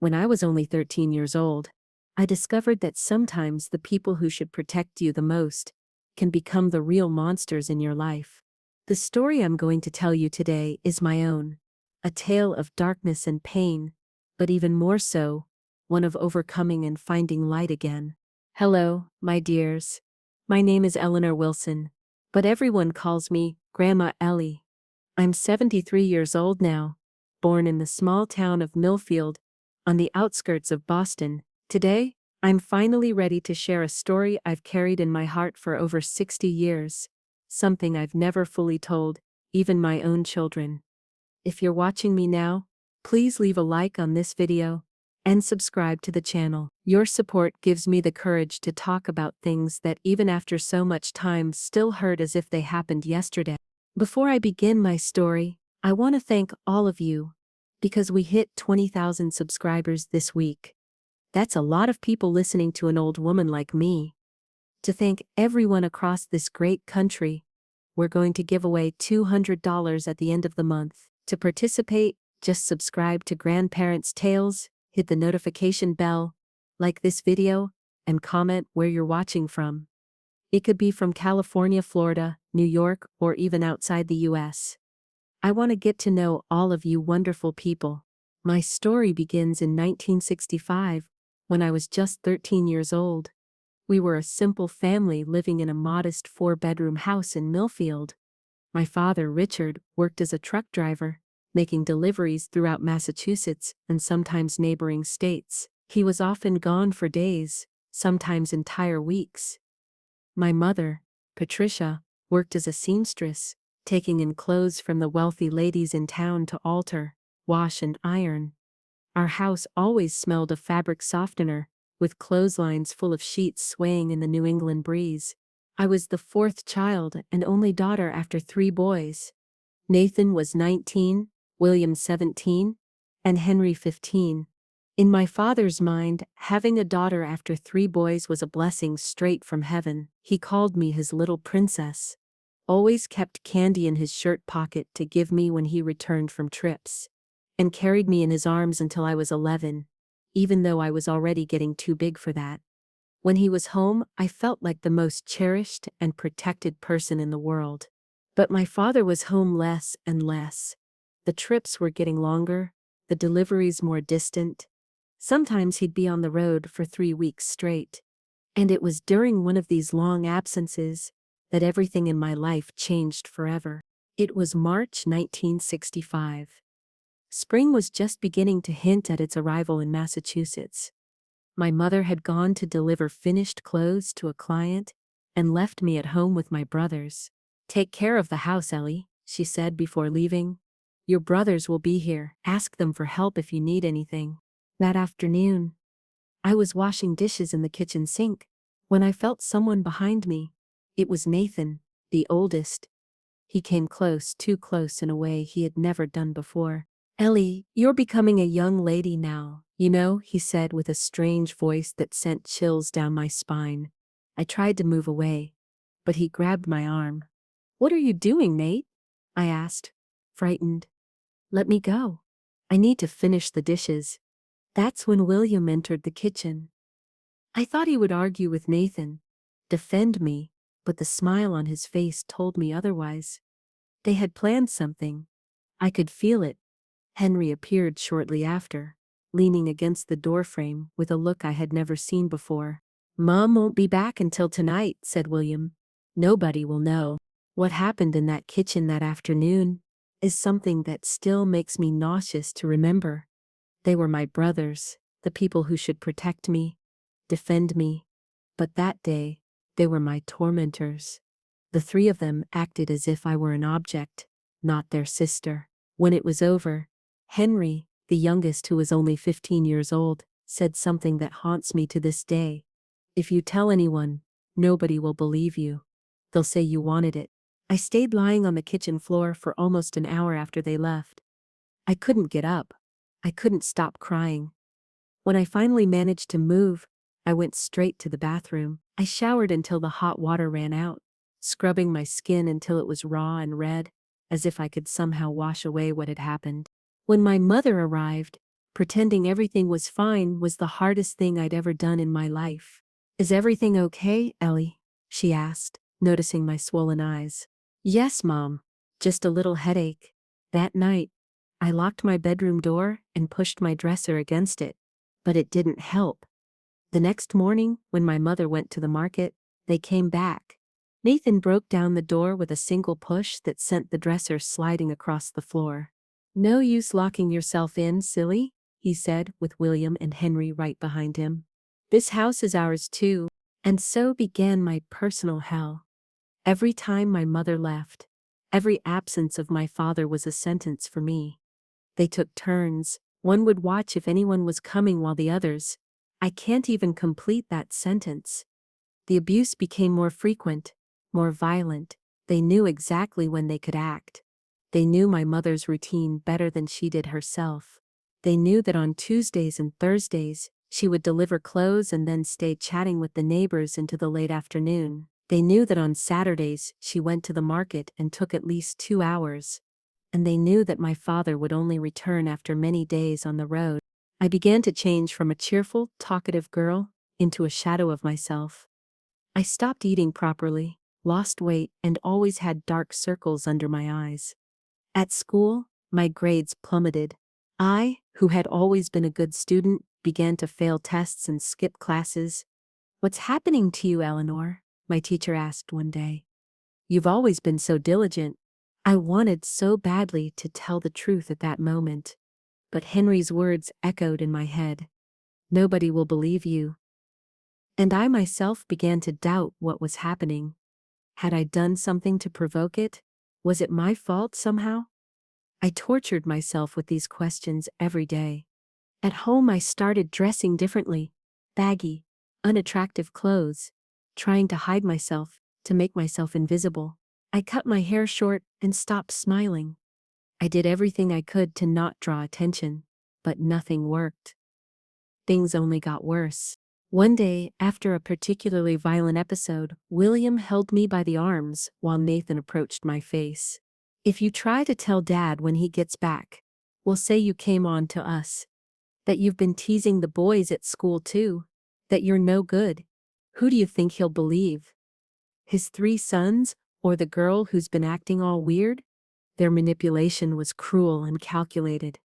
When I was only 13 years old, I discovered that sometimes the people who should protect you the most can become the real monsters in your life. The story I'm going to tell you today is my own, a tale of darkness and pain, but even more so, one of overcoming and finding light again. Hello, my dears. My name is Eleanor Wilson, but everyone calls me Grandma Ellie. I'm 73 years old now, born in the small town of Millfield, on the outskirts of Boston. Today, I'm finally ready to share a story I've carried in my heart for over 60 years, something I've never fully told, even my own children. If you're watching me now, please leave a like on this video and subscribe to the channel. Your support gives me the courage to talk about things that even after so much time still hurt as if they happened yesterday. Before I begin my story, I want to thank all of you, because we hit 20,000 subscribers this week. That's a lot of people listening to an old woman like me. To thank everyone across this great country, we're going to give away $200 at the end of the month. To participate, just subscribe to Grandparents' Tales, hit the notification bell, like this video, and comment where you're watching from. It could be from California, Florida, New York, or even outside the US. I want to get to know all of you wonderful people. My story begins in 1965, when I was just 13 years old. We were a simple family living in a modest 4-bedroom house in Millfield. My father, Richard, worked as a truck driver, making deliveries throughout Massachusetts and sometimes neighboring states. He was often gone for days, sometimes entire weeks. My mother, Patricia, worked as a seamstress, taking in clothes from the wealthy ladies in town to alter, wash and iron. Our house always smelled of fabric softener, with clotheslines full of sheets swaying in the New England breeze. I was the fourth child and only daughter after 3 boys. Nathan was 19, William 17, and Henry 15. In my father's mind, having a daughter after 3 boys was a blessing straight from heaven. He called me his little princess. Always kept candy in his shirt pocket to give me when he returned from trips, and carried me in his arms until I was 11, even though I was already getting too big for that. When he was home, I felt like the most cherished and protected person in the world. But my father was home less and less. The trips were getting longer, the deliveries more distant. Sometimes he'd be on the road for 3 weeks straight. And it was during one of these long absences that everything in my life changed forever. It was March 1965. Spring was just beginning to hint at its arrival in Massachusetts. My mother had gone to deliver finished clothes to a client and left me at home with my brothers. "Take care of the house, Ellie," she said before leaving. "Your brothers will be here. Ask them for help if you need anything." That afternoon, I was washing dishes in the kitchen sink when I felt someone behind me. It was Nathan, the oldest. He came close, too close in a way he had never done before. "Ellie, you're becoming a young lady now, you know," he said with a strange voice that sent chills down my spine. I tried to move away, but he grabbed my arm. "What are you doing, Nate?" I asked, frightened. "Let me go. I need to finish the dishes." That's when William entered the kitchen. I thought he would argue with Nathan, defend me, but the smile on his face told me otherwise. They had planned something. I could feel it. Henry appeared shortly after, leaning against the doorframe with a look I had never seen before. "Mom won't be back until tonight," said William. "Nobody will know." What happened in that kitchen that afternoon is something that still makes me nauseous to remember. They were my brothers, the people who should protect me, defend me. But that day, they were my tormentors. The 3 of them acted as if I were an object, not their sister. When it was over, Henry, the youngest who was only 15 years old, said something that haunts me to this day. "If you tell anyone, nobody will believe you. They'll say you wanted it." I stayed lying on the kitchen floor for almost an hour after they left. I couldn't get up. I couldn't stop crying. When I finally managed to move, I went straight to the bathroom. I showered until the hot water ran out, scrubbing my skin until it was raw and red, as if I could somehow wash away what had happened. When my mother arrived, Pretending everything was fine was the hardest thing I'd ever done in my life. "Is everything okay, Ellie?" she asked, noticing my swollen eyes. "Yes, Mom. Just a little headache." That night, I locked my bedroom door and pushed my dresser against it. But it didn't help. The next morning, when my mother went to the market, they came back. Nathan broke down the door with a single push that sent the dresser sliding across the floor. "No use locking yourself in, silly," he said, with William and Henry right behind him. "This house is ours too." And so began my personal hell. Every time my mother left, every absence of my father was a sentence for me. They took turns. One would watch if anyone was coming while the others. I can't even complete that sentence. The abuse became more frequent, more violent. They knew exactly when they could act. They knew my mother's routine better than she did herself. They knew that on Tuesdays and Thursdays, she would deliver clothes and then stay chatting with the neighbors into the late afternoon. They knew that on Saturdays, she went to the market and took at least 2 hours. And they knew that my father would only return after many days on the road. I began to change from a cheerful, talkative girl into a shadow of myself. I stopped eating properly, lost weight, and always had dark circles under my eyes. At school, my grades plummeted. I, who had always been a good student, began to fail tests and skip classes. "What's happening to you, Eleanor?" my teacher asked one day. "You've always been so diligent." I wanted so badly to tell the truth at that moment. But Henry's words echoed in my head. "Nobody will believe you." And I myself began to doubt what was happening. Had I done something to provoke it? Was it my fault somehow? I tortured myself with these questions every day. At home, I started dressing differently, baggy, unattractive clothes, trying to hide myself, to make myself invisible. I cut my hair short and stopped smiling. I did everything I could to not draw attention, but nothing worked. Things only got worse. One day, after a particularly violent episode, William held me by the arms while Nathan approached my face. "If you try to tell Dad when he gets back, we'll say you came on to us. That you've been teasing the boys at school too. That you're no good. Who do you think he'll believe? His 3 sons, or the girl who's been acting all weird?" Their manipulation was cruel and calculated.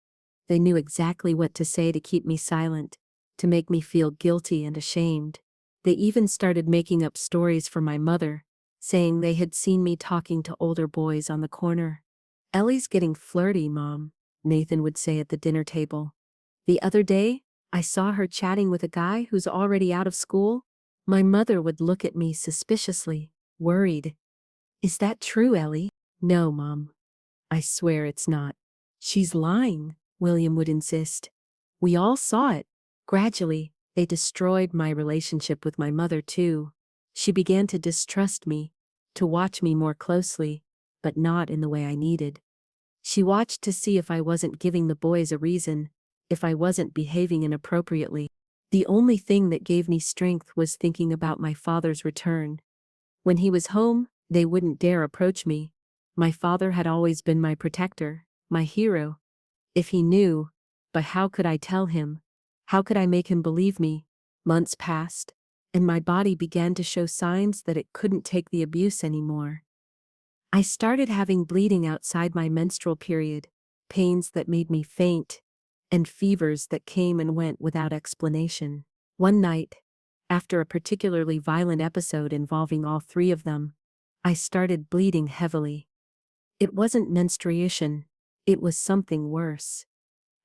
They knew exactly what to say to keep me silent, to make me feel guilty and ashamed. They even started making up stories for my mother, saying they had seen me talking to older boys on the corner. "Ellie's getting flirty, Mom," Nathan would say at the dinner table. "The other day, I saw her chatting with a guy who's already out of school." My mother would look at me suspiciously, worried. "Is that true, Ellie?" "No, Mom. I swear it's not." "She's lying," William would insist. "We all saw it." Gradually, they destroyed my relationship with my mother too. She began to distrust me, to watch me more closely, but not in the way I needed. She watched to see if I wasn't giving the boys a reason, if I wasn't behaving inappropriately. The only thing that gave me strength was thinking about my father's return. When he was home, they wouldn't dare approach me. My father had always been my protector, my hero. If he knew, but how could I tell him? How could I make him believe me? Months passed, and my body began to show signs that it couldn't take the abuse anymore. I started having bleeding outside my menstrual period, pains that made me faint, and fevers that came and went without explanation. One night, after a particularly violent episode involving all 3 of them, I started bleeding heavily. It wasn't menstruation, it was something worse.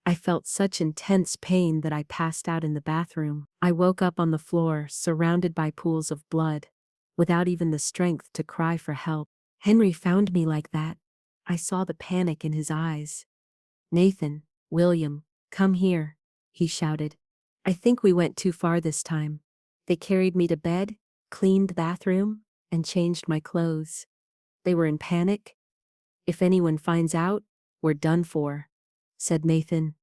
I felt such intense pain that I passed out in the bathroom. I woke up on the floor, surrounded by pools of blood, without even the strength to cry for help. Henry found me like that. I saw the panic in his eyes. "Nathan, William, come here," he shouted. I think we went too far this time. They carried me to bed, cleaned the bathroom, and changed my clothes. They were in panic. "If anyone finds out, we're done for," said Nathan.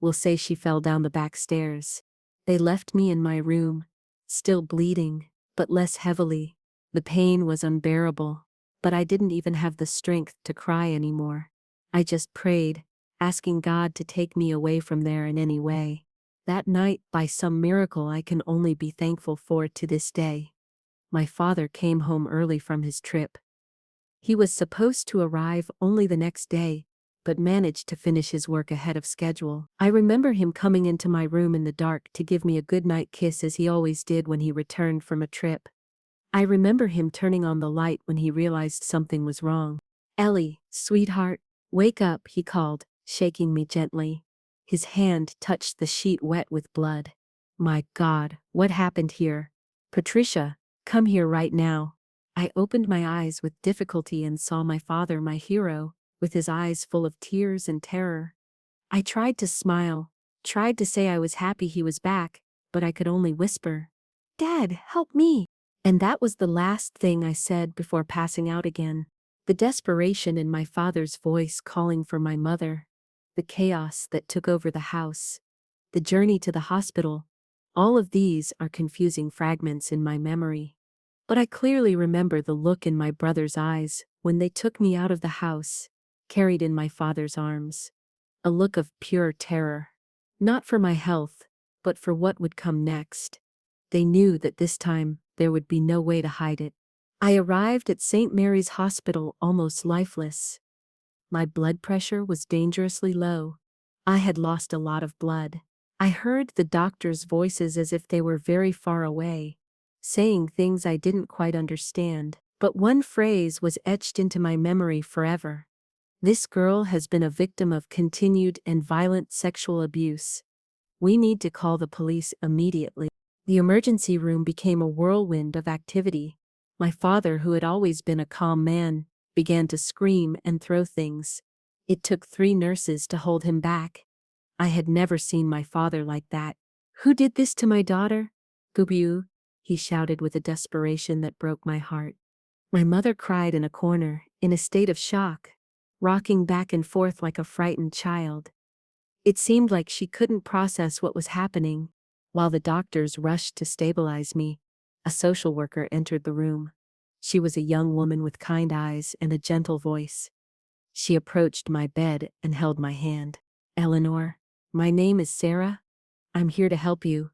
"We'll say she fell down the back stairs." They left me in my room, still bleeding, but less heavily. The pain was unbearable, but I didn't even have the strength to cry anymore. I just prayed, asking God to take me away from there in any way. That night, by some miracle I can only be thankful for to this day, my father came home early from his trip. He was supposed to arrive only the next day, but managed to finish his work ahead of schedule. I remember him coming into my room in the dark to give me a goodnight kiss as he always did when he returned from a trip. I remember him turning on the light when he realized something was wrong. "Ellie, sweetheart, wake up," he called, shaking me gently. His hand touched the sheet wet with blood. My God, what happened here? "Patricia, come here right now." I opened my eyes with difficulty and saw my father, my hero, with his eyes full of tears and terror. I tried to smile, tried to say I was happy he was back, but I could only whisper, "Dad, help me." And that was the last thing I said before passing out again. The desperation in my father's voice calling for my mother, the chaos that took over the house, the journey to the hospital, all of these are confusing fragments in my memory. But I clearly remember the look in my brother's eyes when they took me out of the house, carried in my father's arms. A look of pure terror. Not for my health, but for what would come next. They knew that this time there would be no way to hide it. I arrived at St. Mary's Hospital almost lifeless. My blood pressure was dangerously low. I had lost a lot of blood. I heard the doctors' voices as if they were very far away, saying things I didn't quite understand. But one phrase was etched into my memory forever. "This girl has been a victim of continued and violent sexual abuse. We need to call the police immediately." The emergency room became a whirlwind of activity. My father, who had always been a calm man, began to scream and throw things. It took 3 nurses to hold him back. I had never seen my father like that. "Who did this to my daughter?" "Gubiu," he shouted with a desperation that broke my heart. My mother cried in a corner, in a state of shock, rocking back and forth like a frightened child. It seemed like she couldn't process what was happening. While the doctors rushed to stabilize me, a social worker entered the room. She was a young woman with kind eyes and a gentle voice. She approached my bed and held my hand. "Eleanor, my name is Sarah. I'm here to help you.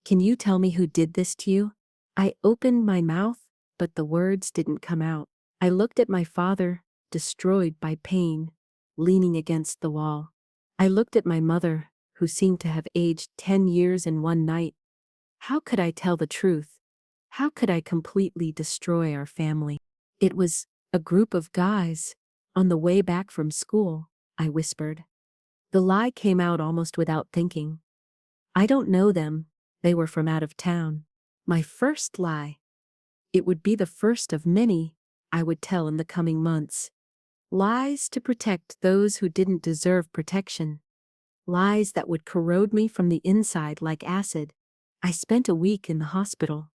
Can you tell me who did this to you?" I opened my mouth, but the words didn't come out. I looked at my father, destroyed by pain, leaning against the wall. I looked at my mother, who seemed to have aged 10 years in one night. How could I tell the truth? How could I completely destroy our family? "It was a group of guys on the way back from school," I whispered. The lie came out almost without thinking. "I don't know them. They were from out of town." My first lie. It would be the first of many I would tell in the coming months. Lies to protect those who didn't deserve protection. Lies that would corrode me from the inside like acid. I spent a week in the hospital.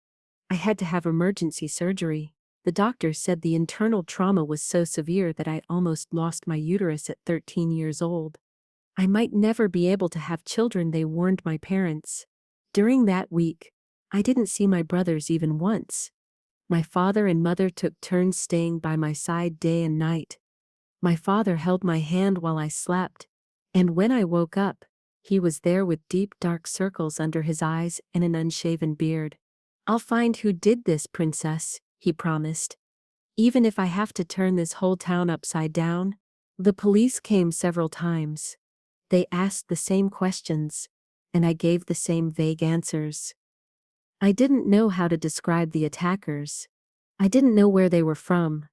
I had to have emergency surgery. The doctor said the internal trauma was so severe that I almost lost my uterus at 13 years old. I might never be able to have children, they warned my parents. During that week, I didn't see my brothers even once. My father and mother took turns staying by my side day and night. My father held my hand while I slept, and when I woke up, he was there with deep dark circles under his eyes and an unshaven beard. "I'll find who did this, princess," he promised. "Even if I have to turn this whole town upside down." The police came several times. They asked the same questions, and I gave the same vague answers. I didn't know how to describe the attackers. I didn't know where they were from.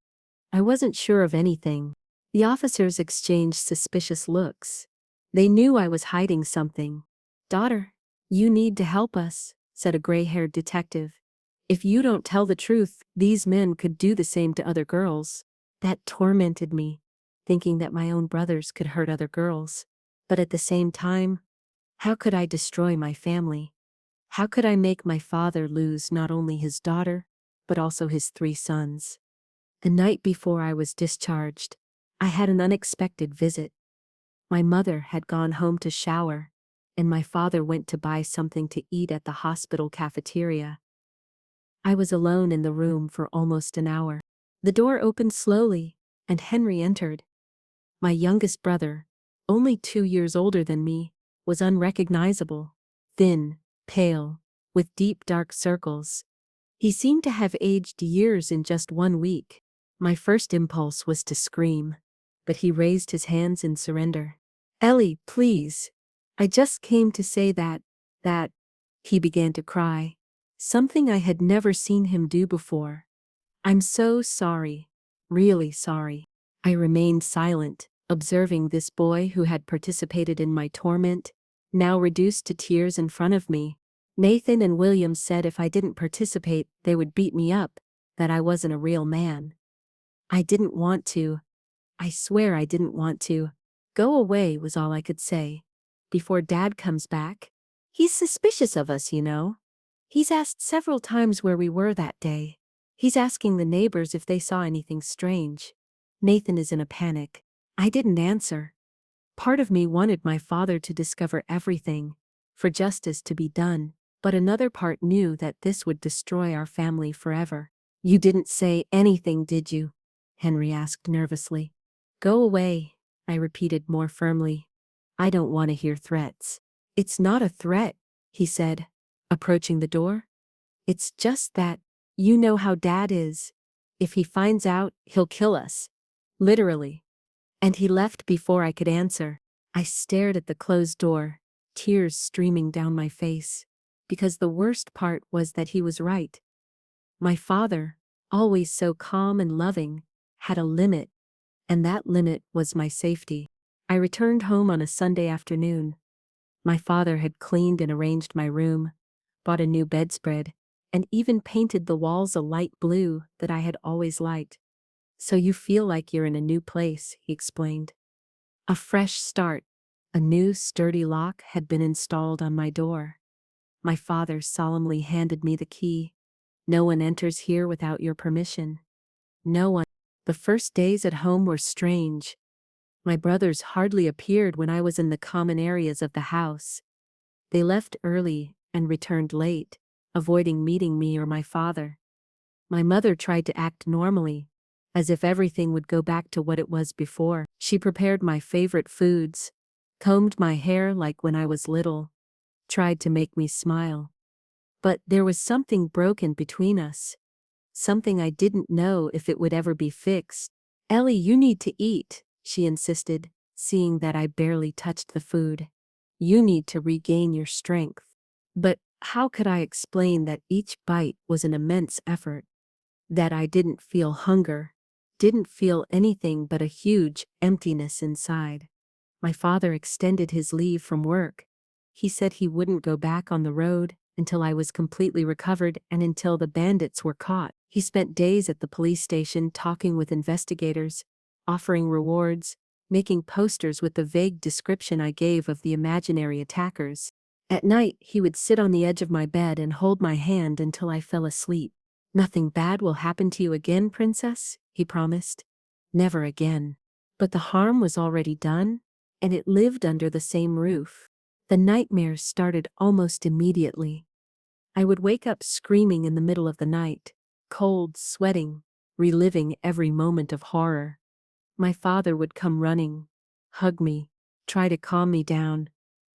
I wasn't sure of anything. The officers exchanged suspicious looks. They knew I was hiding something. "Daughter, you need to help us," said a gray-haired detective. "If you don't tell the truth, these men could do the same to other girls." That tormented me, thinking that my own brothers could hurt other girls. But at the same time, how could I destroy my family? How could I make my father lose not only his daughter, but also his 3 sons? The night before I was discharged, I had an unexpected visit. My mother had gone home to shower, and my father went to buy something to eat at the hospital cafeteria. I was alone in the room for almost an hour. The door opened slowly, and Henry entered. My youngest brother, only 2 years older than me, was unrecognizable. Thin, pale, with deep dark circles. He seemed to have aged years in just 1 week. My first impulse was to scream, but he raised his hands in surrender. "Ellie, please. I just came to say that," he began to cry. Something I had never seen him do before. "I'm so sorry. Really sorry." I remained silent, observing this boy who had participated in my torment, now reduced to tears in front of me. Nathan and William said if I didn't participate, they would beat me up, that I wasn't a real man. I didn't want to. I swear I didn't want to. "Go away," was all I could say. "Before Dad comes back. He's suspicious of us, you know. He's asked several times where we were that day. He's asking the neighbors if they saw anything strange." Nathan is in a panic. I didn't answer. Part of me wanted my father to discover everything, for justice to be done, but another part knew that this would destroy our family forever. "You didn't say anything, did you?" Henry asked nervously. "Go away," I repeated more firmly. "I don't want to hear threats." "It's not a threat," he said, approaching the door. "It's just that, you know how Dad is. If he finds out, he'll kill us. Literally." And he left before I could answer. I stared at the closed door, tears streaming down my face. Because the worst part was that he was right. My father, always so calm and loving, had a limit, and that limit was my safety. I returned home on a Sunday afternoon. My father had cleaned and arranged my room, bought a new bedspread, and even painted the walls a light blue that I had always liked. "So you feel like you're in a new place," he explained. "A fresh start." A new sturdy lock had been installed on my door. My father solemnly handed me the key. "No one enters here without your permission. No one." The first days at home were strange. My brothers hardly appeared when I was in the common areas of the house. They left early and returned late, avoiding meeting me or my father. My mother tried to act normally, as if everything would go back to what it was before. She prepared my favorite foods, combed my hair like when I was little, tried to make me smile. But there was something broken between us. Something I didn't know if it would ever be fixed. "Ellie, you need to eat," she insisted, seeing that I barely touched the food. "You need to regain your strength." But how could I explain that each bite was an immense effort? That I didn't feel hunger, didn't feel anything but a huge emptiness inside. My father extended his leave from work. He said he wouldn't go back on the road until I was completely recovered and until the bandits were caught. He spent days at the police station talking with investigators, offering rewards, making posters with the vague description I gave of the imaginary attackers. At night, he would sit on the edge of my bed and hold my hand until I fell asleep. "Nothing bad will happen to you again, princess," he promised. Never again. But the harm was already done, and it lived under the same roof. The nightmares started almost immediately. I would wake up screaming in the middle of the night, cold, sweating, reliving every moment of horror. My father would come running, hug me, try to calm me down.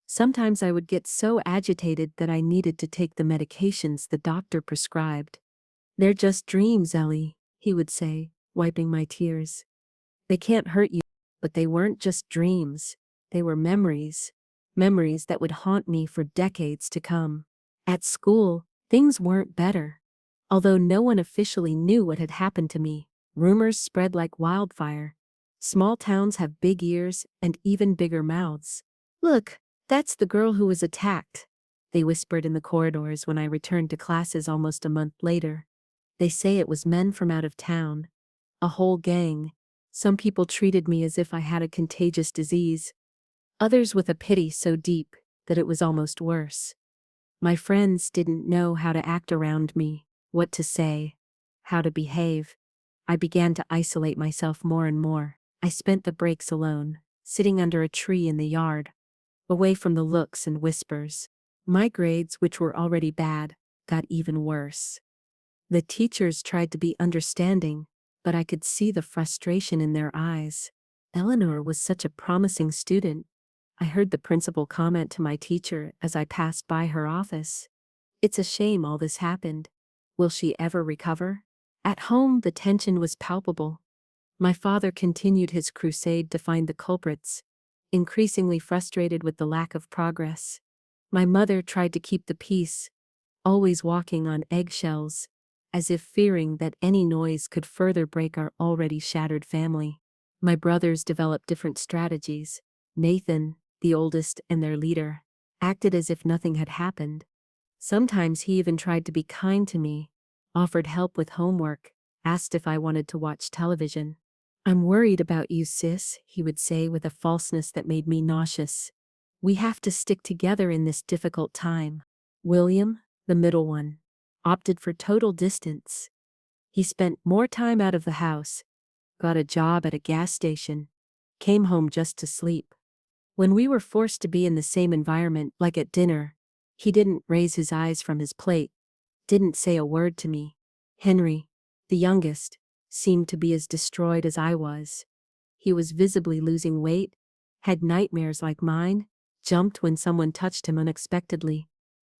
Sometimes I would get so agitated that I needed to take the medications the doctor prescribed. "They're just dreams, Ellie," he would say, wiping my tears. "They can't hurt you." But they weren't just dreams. They were memories. Memories that would haunt me for decades to come. At school, things weren't better. Although no one officially knew what had happened to me, rumors spread like wildfire. Small towns have big ears and even bigger mouths. "Look, that's the girl who was attacked," they whispered in the corridors when I returned to classes almost a month later. "They say it was men from out of town. A whole gang. Some people treated me as if I had a contagious disease. Others with a pity so deep that it was almost worse. My friends didn't know how to act around me, what to say, how to behave. I began to isolate myself more and more. I spent the breaks alone, sitting under a tree in the yard, away from the looks and whispers. My grades, which were already bad, got even worse. The teachers tried to be understanding, but I could see the frustration in their eyes. Eleanor was such a promising student. I heard the principal comment to my teacher as I passed by her office. It's a shame all this happened. Will she ever recover? At home, the tension was palpable. My father continued his crusade to find the culprits, increasingly frustrated with the lack of progress. My mother tried to keep the peace, always walking on eggshells, as if fearing that any noise could further break our already shattered family. My brothers developed different strategies. Nathan, the oldest and their leader, acted as if nothing had happened. Sometimes he even tried to be kind to me, offered help with homework, asked if I wanted to watch television. "I'm worried about you, sis," he would say with a falseness that made me nauseous. "We have to stick together in this difficult time." William, the middle one, opted for total distance. He spent more time out of the house, got a job at a gas station, came home just to sleep. When we were forced to be in the same environment, like at dinner, he didn't raise his eyes from his plate, didn't say a word to me. Henry, the youngest, seemed to be as destroyed as I was. He was visibly losing weight, had nightmares like mine, jumped when someone touched him unexpectedly.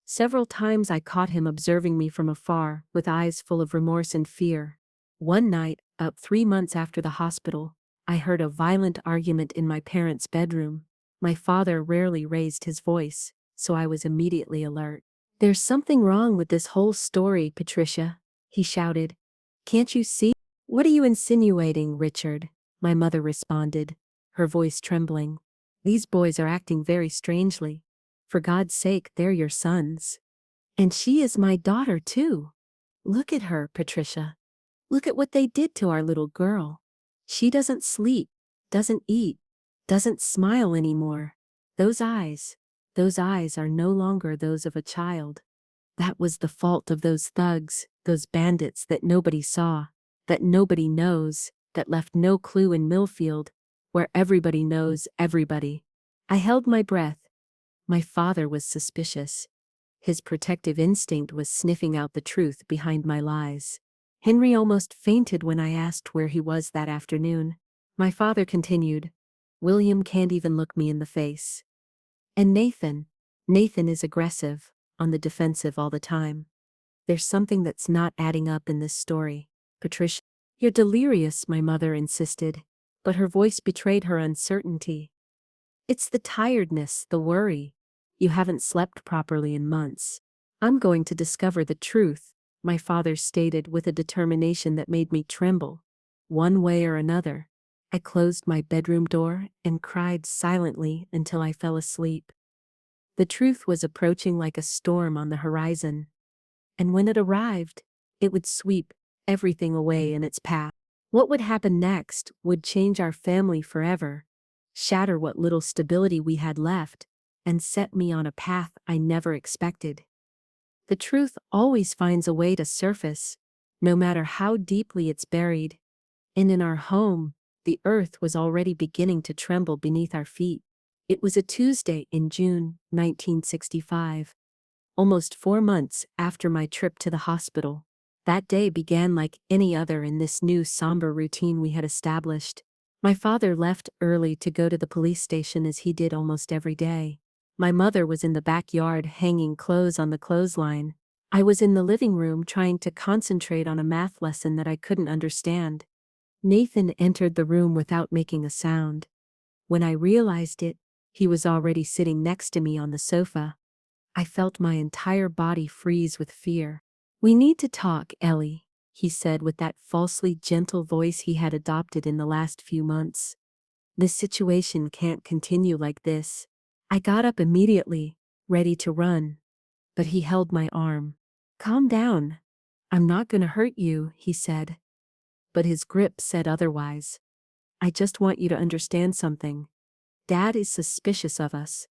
Several times I caught him observing me from afar, with eyes full of remorse and fear. One night, about 3 months after the hospital, I heard a violent argument in my parents' bedroom. My father rarely raised his voice, so I was immediately alert. "There's something wrong with this whole story, Patricia," he shouted. "Can't you see?" "What are you insinuating, Richard?" my mother responded, her voice trembling. "These boys are acting very strangely. For God's sake, they're your sons. And she is my daughter, too. Look at her, Patricia. Look at what they did to our little girl. She doesn't sleep, doesn't eat, doesn't smile anymore. Those eyes are no longer those of a child. That was the fault of those thugs, those bandits that nobody saw, that nobody knows, that left no clue in Millfield, where everybody knows everybody." I held my breath. My father was suspicious. His protective instinct was sniffing out the truth behind my lies. Henry almost fainted when I asked where he was that afternoon. My father continued, "William can't even look me in the face. And Nathan is aggressive, on the defensive all the time. There's something that's not adding up in this story, Patricia." "You're delirious," my mother insisted, but her voice betrayed her uncertainty. "It's the tiredness, the worry. You haven't slept properly in months." "I'm going to discover the truth," my father stated with a determination that made me tremble. One way or another. I closed my bedroom door and cried silently until I fell asleep. The truth was approaching like a storm on the horizon. And when it arrived, it would sweep everything away in its path. What would happen next would change our family forever, shatter what little stability we had left, and set me on a path I never expected. The truth always finds a way to surface, no matter how deeply it's buried. And in our home, the earth was already beginning to tremble beneath our feet. It was a Tuesday in June 1965, almost 4 months after my trip to the hospital. That day began like any other in this new somber routine we had established. My father left early to go to the police station as he did almost every day. My mother was in the backyard hanging clothes on the clothesline. I was in the living room trying to concentrate on a math lesson that I couldn't understand. Nathan entered the room without making a sound. When I realized it, he was already sitting next to me on the sofa. I felt my entire body freeze with fear. "We need to talk, Ellie," he said with that falsely gentle voice he had adopted in the last few months. "This situation can't continue like this." I got up immediately, ready to run. But he held my arm. "Calm down. I'm not gonna hurt you," he said. But his grip said otherwise. "I just want you to understand something. Dad is suspicious of us.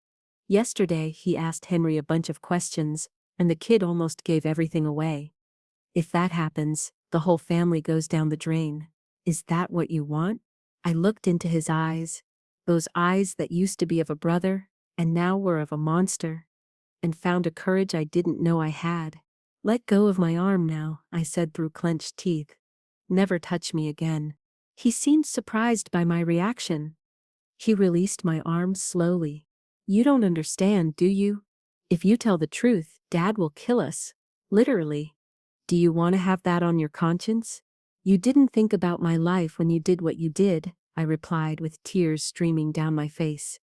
Yesterday he asked Henry a bunch of questions, and the kid almost gave everything away. If that happens, the whole family goes down the drain. Is that what you want?" I looked into his eyes, those eyes that used to be of a brother, and now were of a monster, and found a courage I didn't know I had. "Let go of my arm now," I said through clenched teeth. "Never touch me again." He seemed surprised by my reaction. He released my arm slowly. You don't understand, do you? If you tell the truth, Dad will kill us. Literally. Do you want to have that on your conscience? You didn't think about my life when you did what you did, I replied with tears streaming down my face.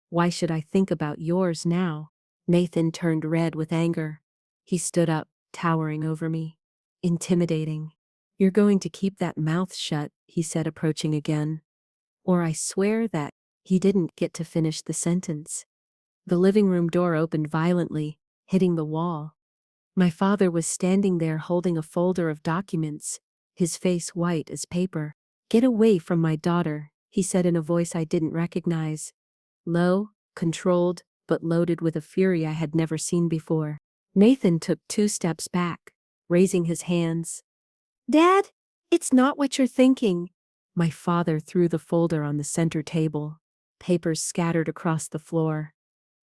Why should I think about yours now? Nathan turned red with anger. He stood up, towering over me. Intimidating. You're going to keep that mouth shut, he said, approaching again. Or I swear that. He didn't get to finish the sentence. The living room door opened violently, hitting the wall. My father was standing there holding a folder of documents, his face white as paper. Get away from my daughter, he said in a voice I didn't recognize. Low, controlled, but loaded with a fury I had never seen before. Nathan took 2 steps back, raising his hands. Dad, it's not what you're thinking. My father threw the folder on the center table. Papers scattered across the floor.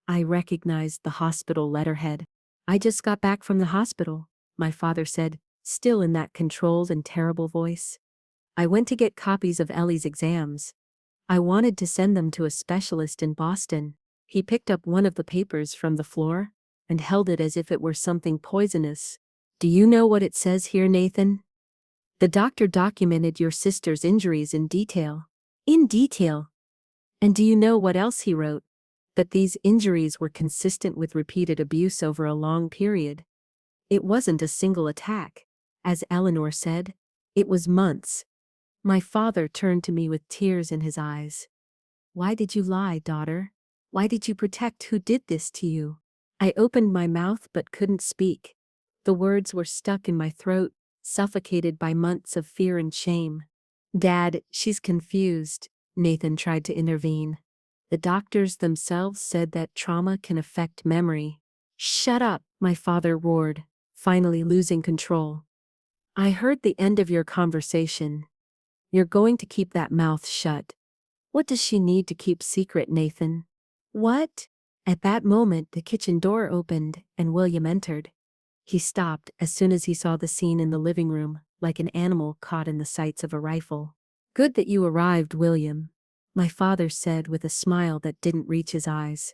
I recognized the hospital letterhead. I just got back from the hospital, my father said, still in that controlled and terrible voice. I went to get copies of Ellie's exams. I wanted to send them to a specialist in Boston. He picked up one of the papers from the floor and held it as if it were something poisonous. Do you know what it says here, Nathan? The doctor documented your sister's injuries in detail. In detail. And do you know what else he wrote? That these injuries were consistent with repeated abuse over a long period. It wasn't a single attack. As Eleanor said, it was months. My father turned to me with tears in his eyes. Why did you lie, daughter? Why did you protect who did this to you? I opened my mouth but couldn't speak. The words were stuck in my throat, suffocated by months of fear and shame. Dad, she's confused. Nathan tried to intervene. The doctors themselves said that trauma can affect memory. Shut up, my father roared, finally losing control. I heard the end of your conversation. You're going to keep that mouth shut. What does she need to keep secret, Nathan? What? At that moment, the kitchen door opened and William entered. He stopped as soon as he saw the scene in the living room, like an animal caught in the sights of a rifle. Good that you arrived, William, my father said with a smile that didn't reach his eyes.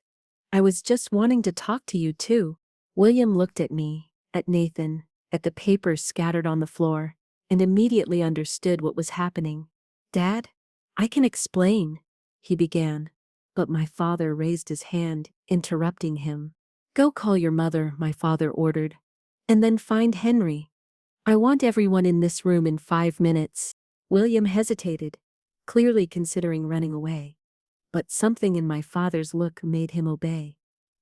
I was just wanting to talk to you too. William looked at me, at Nathan, at the papers scattered on the floor, and immediately understood what was happening. Dad, I can explain, he began, but my father raised his hand, interrupting him. Go call your mother, my father ordered, and then find Henry. I want everyone in this room in 5 minutes. William hesitated, clearly considering running away. But something in my father's look made him obey.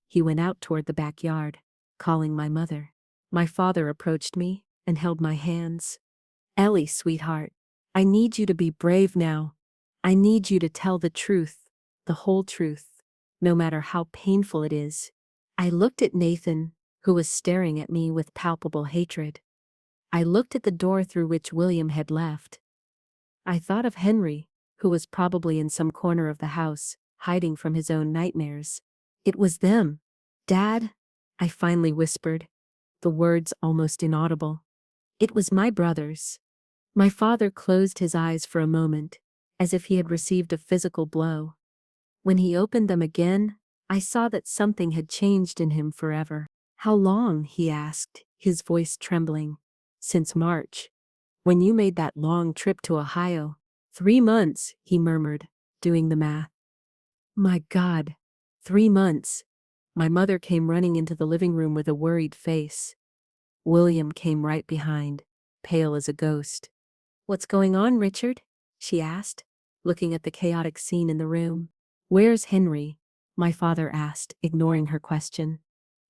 He went out toward the backyard, calling my mother. My father approached me and held my hands. Ellie, sweetheart, I need you to be brave now. I need you to tell the truth, the whole truth, no matter how painful it is. I looked at Nathan, who was staring at me with palpable hatred. I looked at the door through which William had left. I thought of Henry, who was probably in some corner of the house, hiding from his own nightmares. It was them. Dad, I finally whispered, the words almost inaudible. It was my brothers. My father closed his eyes for a moment, as if he had received a physical blow. When he opened them again, I saw that something had changed in him forever. How long? He asked, his voice trembling. Since March. When you made that long trip to Ohio. 3 months, he murmured, doing the math. My God, 3 months. My mother came running into the living room with a worried face. William came right behind, pale as a ghost. What's going on, Richard? She asked, looking at the chaotic scene in the room. Where's Henry? My father asked, ignoring her question.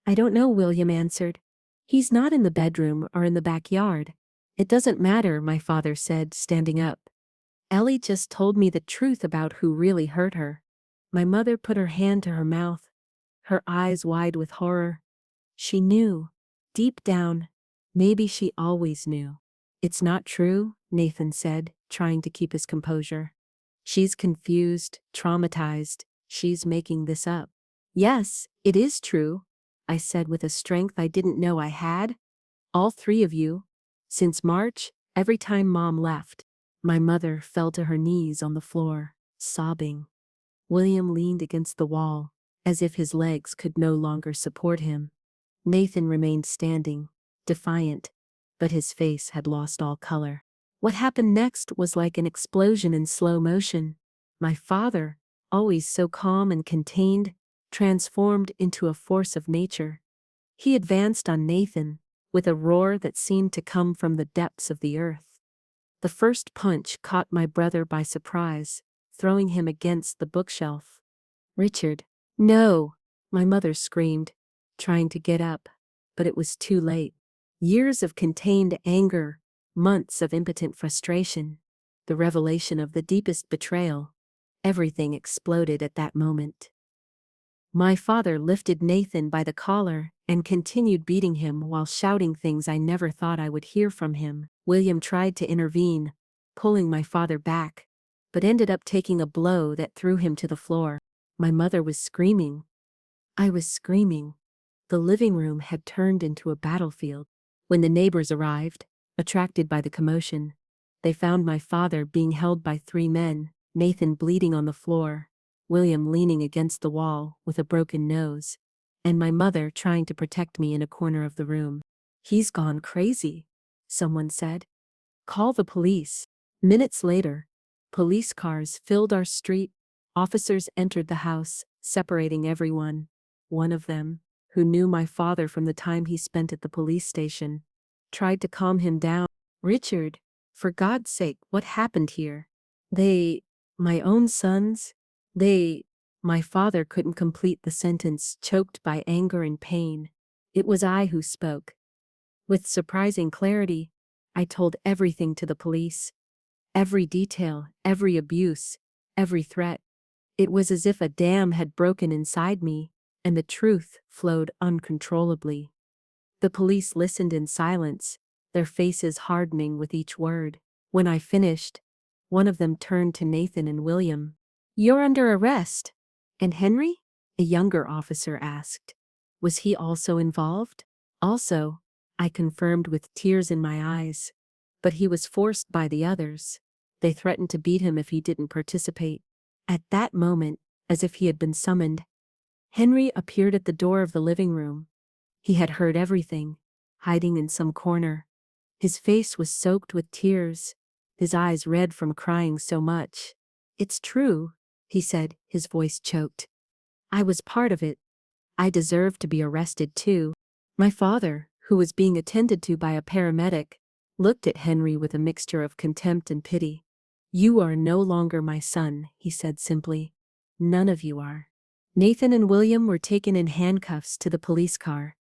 I don't know, William answered. He's not in the bedroom or in the backyard. It doesn't matter, my father said, standing up. Ellie just told me the truth about who really hurt her. My mother put her hand to her mouth, her eyes wide with horror. She knew, deep down, maybe she always knew. It's not true, Nathan said, trying to keep his composure. She's confused, traumatized, she's making this up. Yes, it is true, I said with a strength I didn't know I had. All 3 of you. Since March, every time Mom left. My mother fell to her knees on the floor, sobbing. William leaned against the wall, as if his legs could no longer support him. Nathan remained standing, defiant, but his face had lost all color. What happened next was like an explosion in slow motion. My father, always so calm and contained, transformed into a force of nature. He advanced on Nathan, with a roar that seemed to come from the depths of the earth. The first punch caught my brother by surprise, throwing him against the bookshelf. "Richard, no!" my mother screamed, trying to get up, but it was too late. Years of contained anger, months of impotent frustration, the revelation of the deepest betrayal. Everything exploded at that moment. My father lifted Nathan by the collar and continued beating him while shouting things I never thought I would hear from him. William tried to intervene, pulling my father back, but ended up taking a blow that threw him to the floor. My mother was screaming. I was screaming. The living room had turned into a battlefield. When the neighbors arrived, attracted by the commotion, they found my father being held by 3 men, Nathan bleeding on the floor, William leaning against the wall with a broken nose, and my mother trying to protect me in a corner of the room. "He's gone crazy," someone said. "Call the police." Minutes later, police cars filled our street. Officers entered the house, separating everyone. One of them, who knew my father from the time he spent at the police station, tried to calm him down. "Richard, for God's sake, what happened here?" My own sons, my father couldn't complete the sentence, choked by anger and pain. It was I who spoke. With surprising clarity, I told everything to the police. Every detail, every abuse, every threat. It was as if a dam had broken inside me, and the truth flowed uncontrollably. The police listened in silence, their faces hardening with each word. When I finished, one of them turned to Nathan and William. "You're under arrest." "And Henry?" a younger officer asked. Was he also involved? "Also," I confirmed with tears in my eyes. But he was forced by the others. They threatened to beat him if he didn't participate. At that moment, as if he had been summoned, Henry appeared at the door of the living room. He had heard everything, hiding in some corner. His face was soaked with tears, his eyes red from crying so much. "It's true," he said, his voice choked. "I was part of it. I deserved to be arrested too." My father, who was being attended to by a paramedic, looked at Henry with a mixture of contempt and pity. "You are no longer my son," he said simply. "None of you are." Nathan and William were taken in handcuffs to the police car.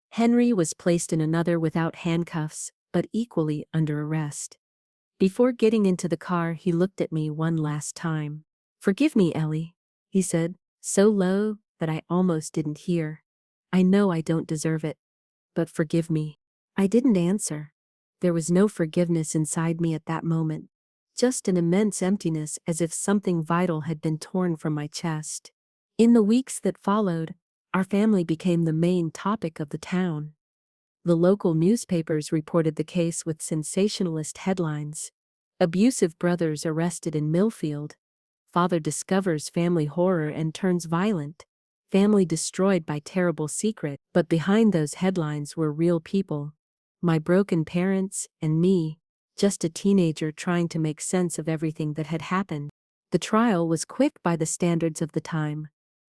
Henry was placed in another without handcuffs, but equally under arrest. Before getting into the car, he looked at me one last time. "Forgive me, Ellie," he said, so low that I almost didn't hear. "I know I don't deserve it, but forgive me." I didn't answer. There was no forgiveness inside me at that moment, just an immense emptiness, as if something vital had been torn from my chest. In the weeks that followed, our family became the main topic of the town. The local newspapers reported the case with sensationalist headlines. "Abusive brothers arrested in Millfield." "Father discovers family horror and turns violent." "Family destroyed by terrible secret." But behind those headlines were real people. My broken parents and me, just a teenager trying to make sense of everything that had happened. The trial was quick by the standards of the time.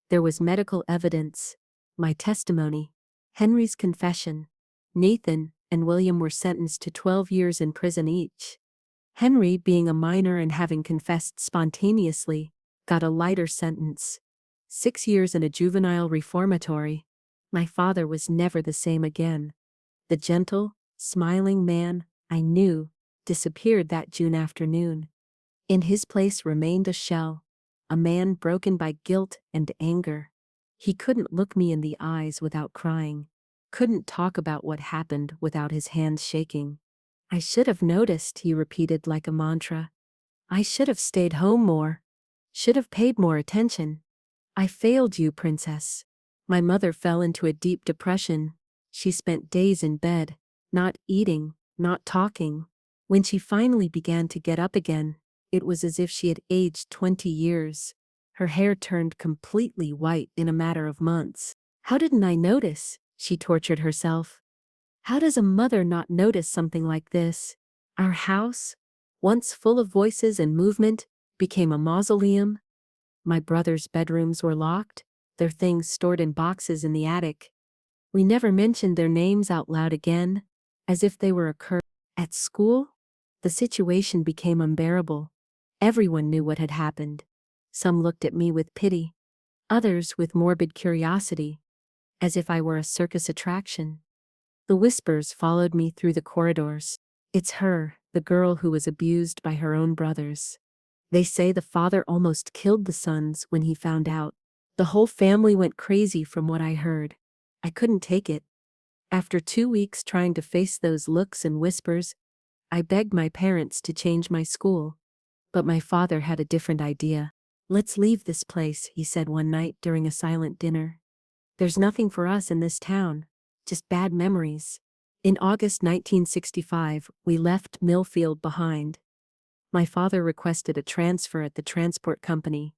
There was medical evidence, my testimony, Henry's confession. Nathan and William were sentenced to 12 years in prison each. Henry, being a minor and having confessed spontaneously, got a lighter sentence. 6 years in a juvenile reformatory. My father was never the same again. The gentle, smiling man I knew disappeared that June afternoon. In his place remained a shell, a man broken by guilt and anger. He couldn't look me in the eyes without crying, couldn't talk about what happened without his hands shaking. "I should have noticed," he repeated like a mantra. "I should have stayed home more. Should have paid more attention. I failed you, princess." My mother fell into a deep depression. She spent days in bed, not eating, not talking. When she finally began to get up again, it was as if she had aged 20 years. Her hair turned completely white in a matter of months. How didn't I notice? She tortured herself. How does a mother not notice something like this? Our house, once full of voices and movement, became a mausoleum. My brother's bedrooms were locked, their things stored in boxes in the attic. We never mentioned their names out loud again, as if they were a curse. At school, the situation became unbearable. Everyone knew what had happened. Some looked at me with pity, others with morbid curiosity, as if I were a circus attraction. The whispers followed me through the corridors. It's her, the girl who was abused by her own brothers. They say the father almost killed the sons when he found out. The whole family went crazy from what I heard. I couldn't take it. After 2 weeks trying to face those looks and whispers, I begged my parents to change my school. But my father had a different idea. Let's leave this place, he said one night during a silent dinner. There's nothing for us in this town, just bad memories. In August 1965, we left Millfield behind. My father requested a transfer at the transport company,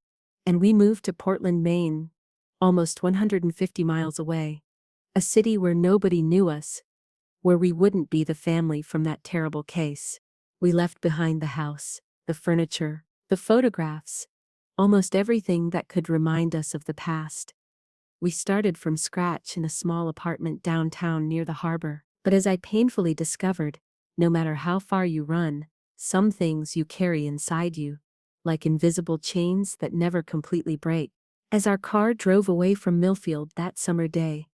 and we moved to Portland, Maine, almost 150 miles away. A city where nobody knew us, where we wouldn't be the family from that terrible case. We left behind the house, the furniture, the photographs, almost everything that could remind us of the past. We started from scratch in a small apartment downtown near the harbor. But as I painfully discovered, no matter how far you run, some things you carry inside you, like invisible chains that never completely break. As our car drove away from Millfield that summer day,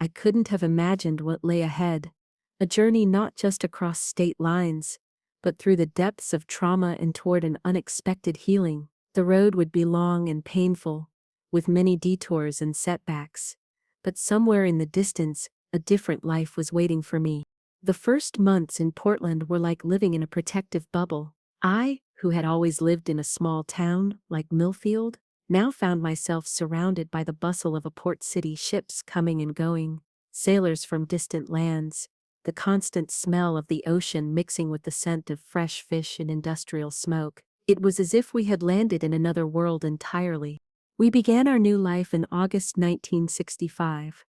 I couldn't have imagined what lay ahead. A journey not just across state lines, but through the depths of trauma and toward an unexpected healing. The road would be long and painful, with many detours and setbacks. But somewhere in the distance, a different life was waiting for me. The first months in Portland were like living in a protective bubble. I, who had always lived in a small town like Millfield, now found myself surrounded by the bustle of a port city, ships coming and going, sailors from distant lands, the constant smell of the ocean mixing with the scent of fresh fish and industrial smoke. It was as if we had landed in another world entirely. We began our new life in August 1965.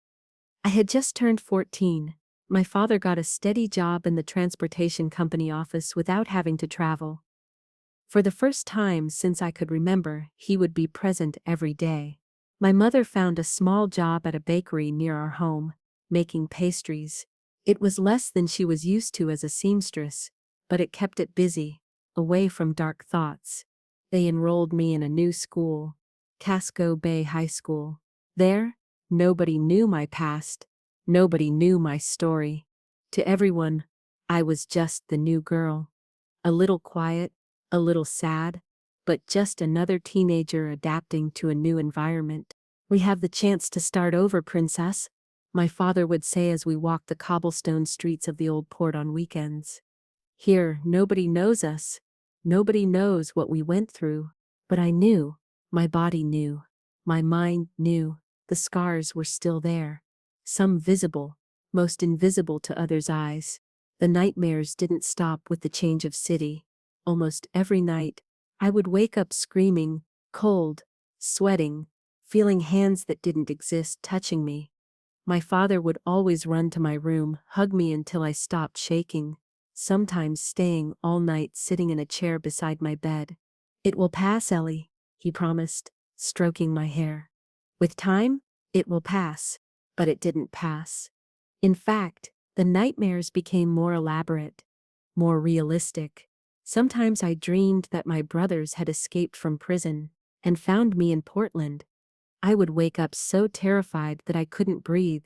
I had just turned 14. My father got a steady job in the transportation company office without having to travel. For the first time since I could remember, he would be present every day. My mother found a small job at a bakery near our home, making pastries. It was less than she was used to as a seamstress, but it kept it busy, away from dark thoughts. They enrolled me in a new school, Casco Bay High School. There, nobody knew my past, nobody knew my story. To everyone, I was just the new girl. A little quiet, a little sad, but just another teenager adapting to a new environment. We have the chance to start over, princess, my father would say as we walked the cobblestone streets of the old port on weekends. Here, nobody knows us. Nobody knows what we went through. But I knew. My body knew. My mind knew. The scars were still there. Some visible, most invisible to others' eyes. The nightmares didn't stop with the change of city. Almost every night, I would wake up screaming, cold, sweating, feeling hands that didn't exist touching me. My father would always run to my room, hug me until I stopped shaking, sometimes staying all night sitting in a chair beside my bed. It will pass, Ellie, he promised, stroking my hair. With time, it will pass. But it didn't pass. In fact, the nightmares became more elaborate, more realistic. Sometimes I dreamed that my brothers had escaped from prison and found me in Portland. I would wake up so terrified that I couldn't breathe,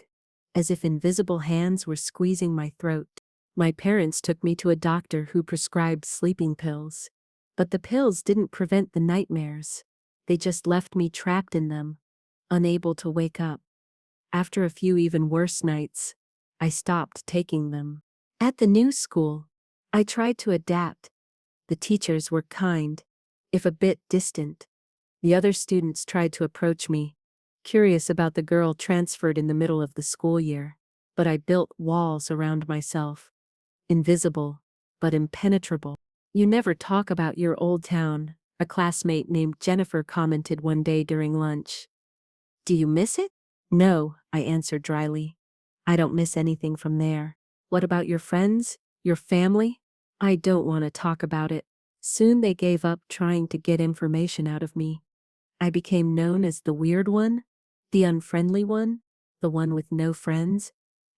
as if invisible hands were squeezing my throat. My parents took me to a doctor who prescribed sleeping pills. But the pills didn't prevent the nightmares. They just left me trapped in them, unable to wake up. After a few even worse nights, I stopped taking them. At the new school, I tried to adapt. The teachers were kind, if a bit distant. The other students tried to approach me, curious about the girl transferred in the middle of the school year. But I built walls around myself. Invisible, but impenetrable. You never talk about your old town, a classmate named Jennifer commented one day during lunch. Do you miss it? No, I answered dryly. I don't miss anything from there. What about your friends? Your family? I don't want to talk about it. Soon they gave up trying to get information out of me. I became known as the weird one, the unfriendly one, the one with no friends,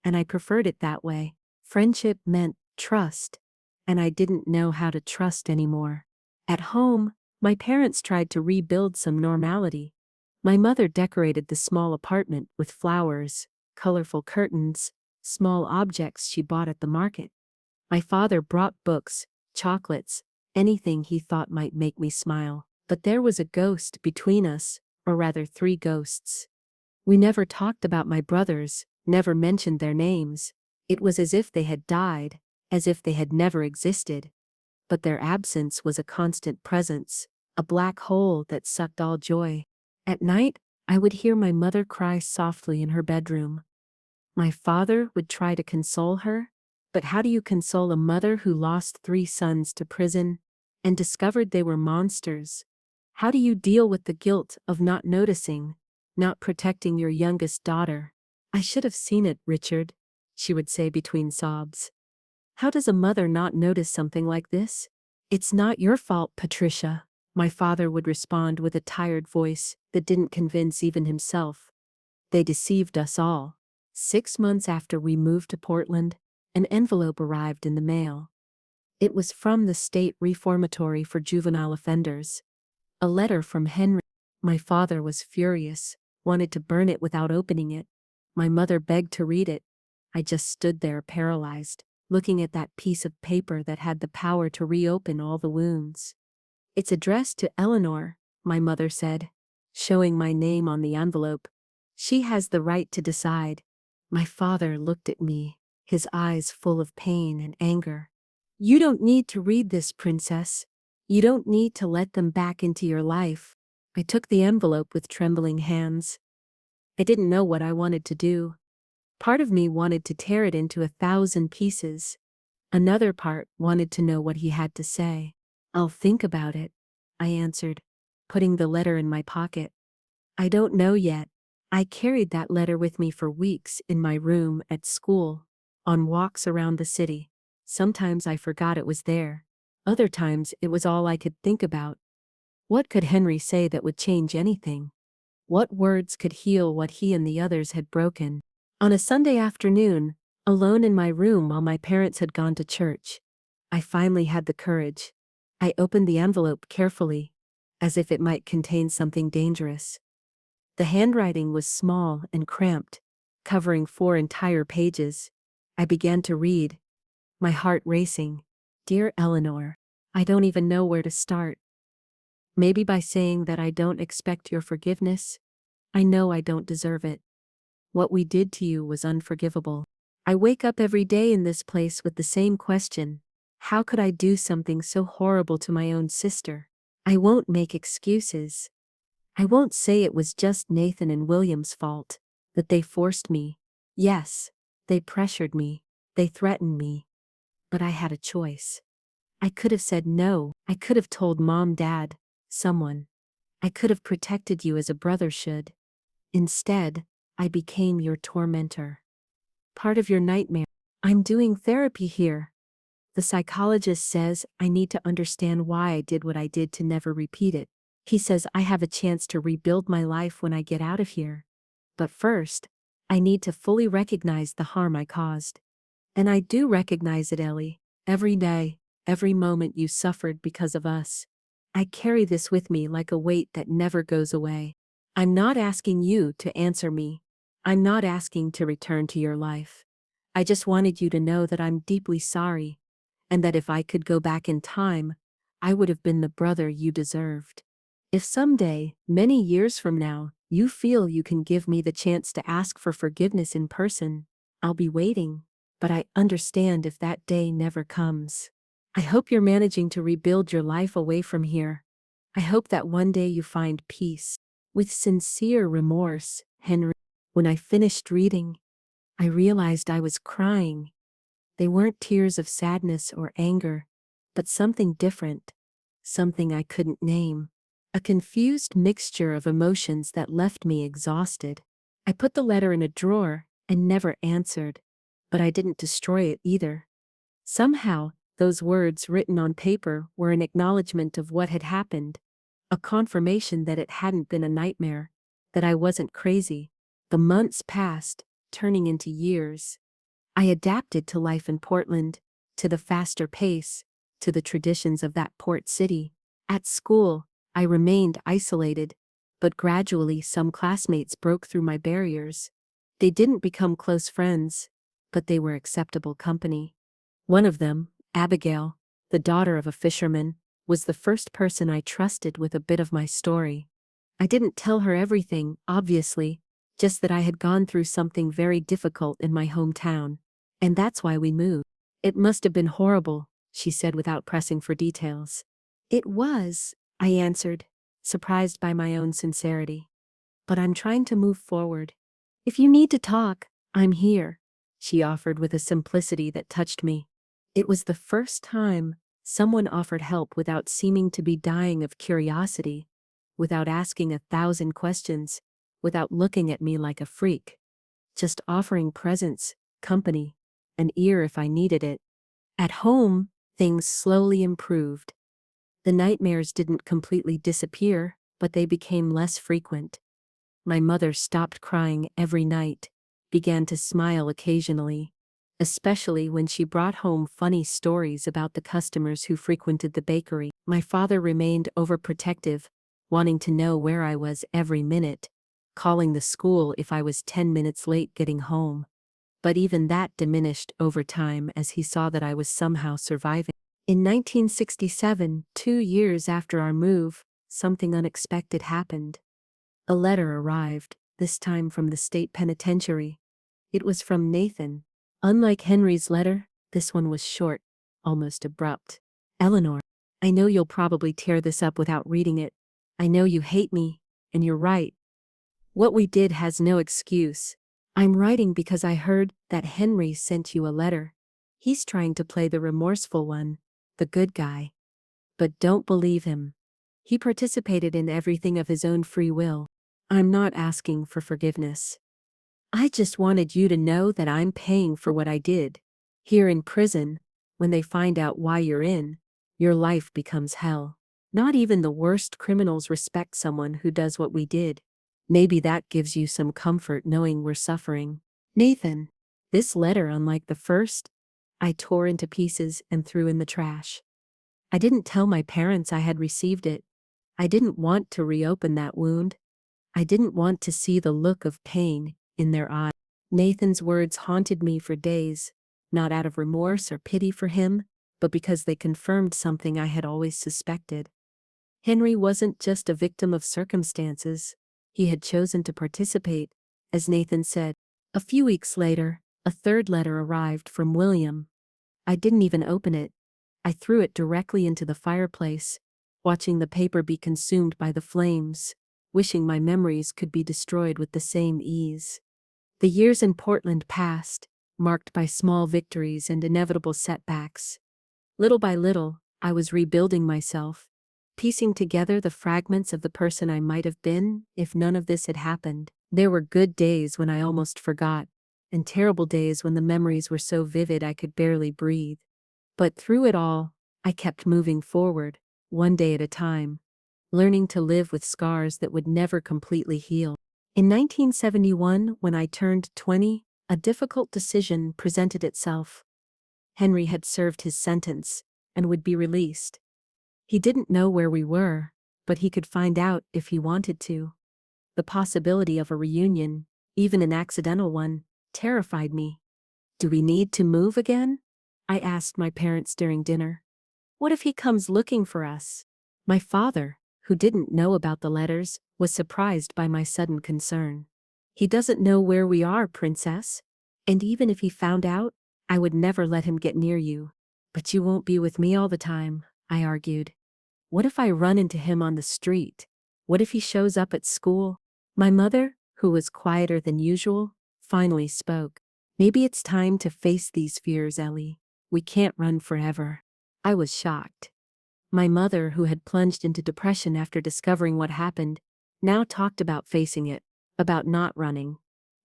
and I preferred it that way. Friendship meant trust, and I didn't know how to trust anymore. At home, my parents tried to rebuild some normality. My mother decorated the small apartment with flowers, colorful curtains, small objects she bought at the market. My father brought books, chocolates, anything he thought might make me smile. But there was a ghost between us, or rather 3 ghosts. We never talked about my brothers, never mentioned their names. It was as if they had died, as if they had never existed. But their absence was a constant presence, a black hole that sucked all joy. At night, I would hear my mother cry softly in her bedroom. My father would try to console her, but how do you console a mother who lost 3 sons to prison and discovered they were monsters? How do you deal with the guilt of not noticing, not protecting your youngest daughter? I should have seen it, Richard, she would say between sobs. How does a mother not notice something like this? It's not your fault, Patricia, my father would respond with a tired voice that didn't convince even himself. They deceived us all. 6 months after we moved to Portland, an envelope arrived in the mail. It was from the State Reformatory for Juvenile Offenders. A letter from Henry. My father was furious, wanted to burn it without opening it. My mother begged to read it. I just stood there paralyzed, looking at that piece of paper that had the power to reopen all the wounds. It's addressed to Eleanor, my mother said, showing my name on the envelope. She has the right to decide. My father looked at me, his eyes full of pain and anger. You don't need to read this, Princess. You don't need to let them back into your life. I took the envelope with trembling hands. I didn't know what I wanted to do. Part of me wanted to tear it into 1,000 pieces. Another part wanted to know what he had to say. I'll think about it, I answered, putting the letter in my pocket. I don't know yet. I carried that letter with me for weeks in my room at school, on walks around the city. Sometimes I forgot it was there. Other times it was all I could think about. What could Henry say that would change anything? What words could heal what he and the others had broken? On a Sunday afternoon, alone in my room while my parents had gone to church, I finally had the courage. I opened the envelope carefully, as if it might contain something dangerous. The handwriting was small and cramped, covering 4 entire pages. I began to read, my heart racing. Dear Eleanor, I don't even know where to start. Maybe by saying that I don't expect your forgiveness. I know I don't deserve it. What we did to you was unforgivable. I wake up every day in this place with the same question. How could I do something so horrible to my own sister? I won't make excuses. I won't say it was just Nathan and William's fault, that they forced me. Yes, they pressured me. They threatened me. But I had a choice. I could have said no. I could have told Mom, Dad, someone. I could have protected you as a brother should. Instead, I became your tormentor. Part of your nightmare. I'm doing therapy here. The psychologist says I need to understand why I did what I did to never repeat it. He says I have a chance to rebuild my life when I get out of here. But first, I need to fully recognize the harm I caused. And I do recognize it, Ellie. Every day, every moment you suffered because of us. I carry this with me like a weight that never goes away. I'm not asking you to answer me. I'm not asking to return to your life. I just wanted you to know that I'm deeply sorry, and that if I could go back in time, I would have been the brother you deserved. If someday, many years from now, you feel you can give me the chance to ask for forgiveness in person, I'll be waiting, but I understand if that day never comes. I hope you're managing to rebuild your life away from here. I hope that one day you find peace. With sincere remorse, Henry. When I finished reading, I realized I was crying. They weren't tears of sadness or anger, but something different, something I couldn't name. A confused mixture of emotions that left me exhausted. I put the letter in a drawer and never answered, but I didn't destroy it either. Somehow, those words written on paper were an acknowledgement of what had happened, a confirmation that it hadn't been a nightmare, that I wasn't crazy. The months passed, turning into years. I adapted to life in Portland, to the faster pace, to the traditions of that port city. At school, I remained isolated, but gradually some classmates broke through my barriers. They didn't become close friends, but they were acceptable company. One of them, Abigail, the daughter of a fisherman, was the first person I trusted with a bit of my story. I didn't tell her everything, obviously, just that I had gone through something very difficult in my hometown. And that's why we moved. It must have been horrible, she said without pressing for details. It was, I answered, surprised by my own sincerity. But I'm trying to move forward. If you need to talk, I'm here, she offered with a simplicity that touched me. It was the first time someone offered help without seeming to be dying of curiosity, without asking 1,000 questions, without looking at me like a freak. Just offering presence, company, an ear if I needed it. At home, things slowly improved. The nightmares didn't completely disappear, but they became less frequent. My mother stopped crying every night, began to smile occasionally, especially when she brought home funny stories about the customers who frequented the bakery. My father remained overprotective, wanting to know where I was every minute, calling the school if I was 10 minutes late getting home. But even that diminished over time as he saw that I was somehow surviving. In 1967, 2 years after our move, something unexpected happened. A letter arrived, this time from the state penitentiary. It was from Nathan. Unlike Henry's letter, this one was short, almost abrupt. Eleanor, I know you'll probably tear this up without reading it. I know you hate me, and you're right. What we did has no excuse. I'm writing because I heard that Henry sent you a letter. He's trying to play the remorseful one, the good guy. But don't believe him. He participated in everything of his own free will. I'm not asking for forgiveness. I just wanted you to know that I'm paying for what I did. Here in prison, when they find out why you're in, your life becomes hell. Not even the worst criminals respect someone who does what we did. Maybe that gives you some comfort knowing we're suffering. Nathan, this letter, unlike the first, I tore into pieces and threw in the trash. I didn't tell my parents I had received it. I didn't want to reopen that wound. I didn't want to see the look of pain in their eyes. Nathan's words haunted me for days, not out of remorse or pity for him, but because they confirmed something I had always suspected. Henry wasn't just a victim of circumstances. He had chosen to participate, as Nathan said. A few weeks later, a third letter arrived from William. I didn't even open it. I threw it directly into the fireplace, watching the paper be consumed by the flames, wishing my memories could be destroyed with the same ease. The years in Portland passed, marked by small victories and inevitable setbacks. Little by little, I was rebuilding myself, piecing together the fragments of the person I might have been if none of this had happened. There were good days when I almost forgot, and terrible days when the memories were so vivid I could barely breathe. But through it all, I kept moving forward, one day at a time, learning to live with scars that would never completely heal. In 1971, when I turned 20, a difficult decision presented itself. Henry had served his sentence and would be released. He didn't know where we were, but he could find out if he wanted to. The possibility of a reunion, even an accidental one, terrified me. Do we need to move again? I asked my parents during dinner. What if he comes looking for us? My father, who didn't know about the letters, was surprised by my sudden concern. He doesn't know where we are, Princess. And even if he found out, I would never let him get near you. But you won't be with me all the time, I argued. What if I run into him on the street? What if he shows up at school? My mother, who was quieter than usual, finally spoke. Maybe it's time to face these fears, Ellie. We can't run forever. I was shocked. My mother, who had plunged into depression after discovering what happened, now talked about facing it, about not running.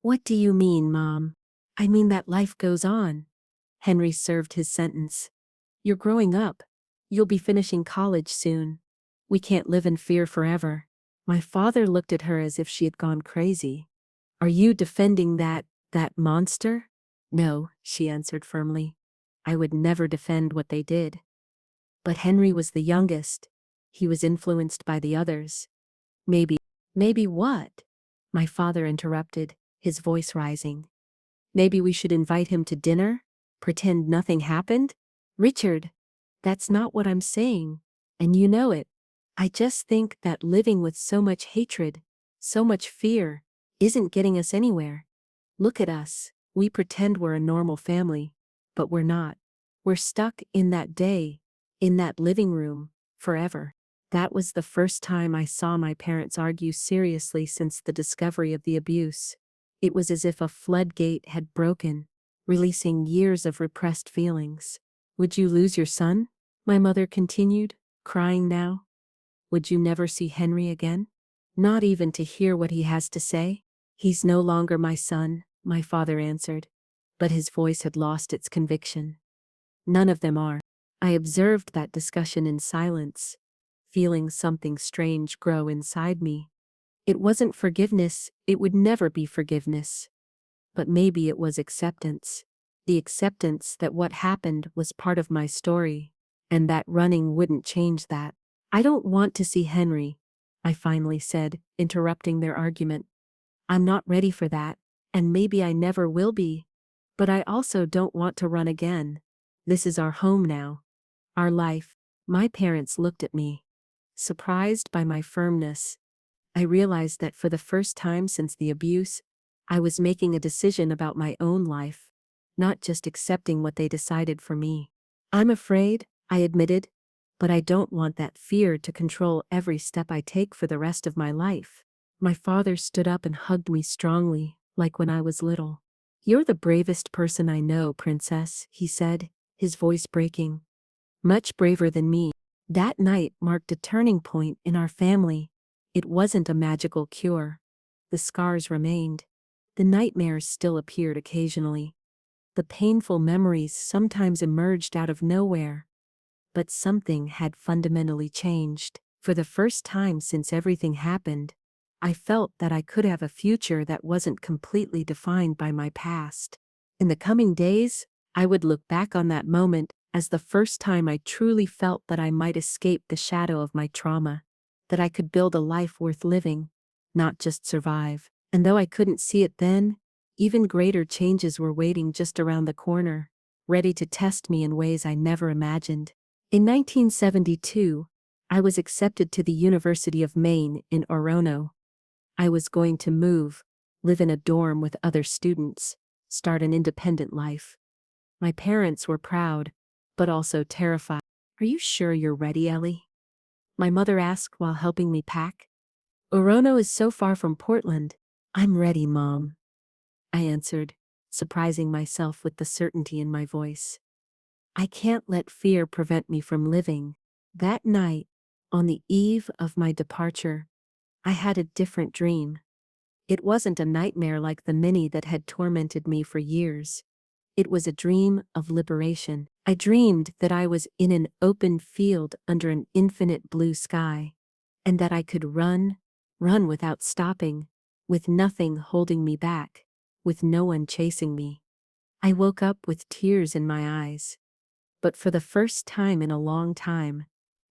What do you mean, Mom? I mean that life goes on. Henry served his sentence. You're growing up. You'll be finishing college soon. We can't live in fear forever. My father looked at her as if she had gone crazy. Are you defending that monster? No, she answered firmly. I would never defend what they did. But Henry was the youngest. He was influenced by the others. Maybe, maybe what? My father interrupted, his voice rising. Maybe we should invite him to dinner? Pretend nothing happened? Richard, that's not what I'm saying. And you know it. I just think that living with so much hatred, so much fear, isn't getting us anywhere. Look at us. We pretend we're a normal family, but we're not. We're stuck in that day, in that living room, forever. That was the first time I saw my parents argue seriously since the discovery of the abuse. It was as if a floodgate had broken, releasing years of repressed feelings. Would you lose your son? My mother continued, crying now. Would you never see Henry again? Not even to hear what he has to say? He's no longer my son, my father answered, but his voice had lost its conviction. None of them are. I observed that discussion in silence, feeling something strange grow inside me. It wasn't forgiveness, it would never be forgiveness. But maybe it was acceptance. The acceptance that what happened was part of my story, and that running wouldn't change that. I don't want to see Henry, I finally said, interrupting their argument. I'm not ready for that, and maybe I never will be. But I also don't want to run again. This is our home now. Our life. My parents looked at me. Surprised by my firmness, I realized that for the first time since the abuse, I was making a decision about my own life, not just accepting what they decided for me. I'm afraid, I admitted, but I don't want that fear to control every step I take for the rest of my life. My father stood up and hugged me strongly, like when I was little. You're the bravest person I know, Princess, he said, his voice breaking. Much braver than me. That night marked a turning point in our family. It wasn't a magical cure. The scars remained. The nightmares still appeared occasionally. The painful memories sometimes emerged out of nowhere. But something had fundamentally changed. For the first time since everything happened, I felt that I could have a future that wasn't completely defined by my past. In the coming days, I would look back on that moment as the first time I truly felt that I might escape the shadow of my trauma, that I could build a life worth living, not just survive. And though I couldn't see it then, even greater changes were waiting just around the corner, ready to test me in ways I never imagined. In 1972, I was accepted to the University of Maine in Orono. I was going to move, live in a dorm with other students, start an independent life. My parents were proud, but also terrified. Are you sure you're ready, Ellie? My mother asked while helping me pack. Orono is so far from Portland. I'm ready, Mom, I answered, surprising myself with the certainty in my voice. I can't let fear prevent me from living. That night, on the eve of my departure, I had a different dream. It wasn't a nightmare like the many that had tormented me for years. It was a dream of liberation. I dreamed that I was in an open field under an infinite blue sky, and that I could run without stopping, with nothing holding me back, with no one chasing me. I woke up with tears in my eyes. But for the first time in a long time,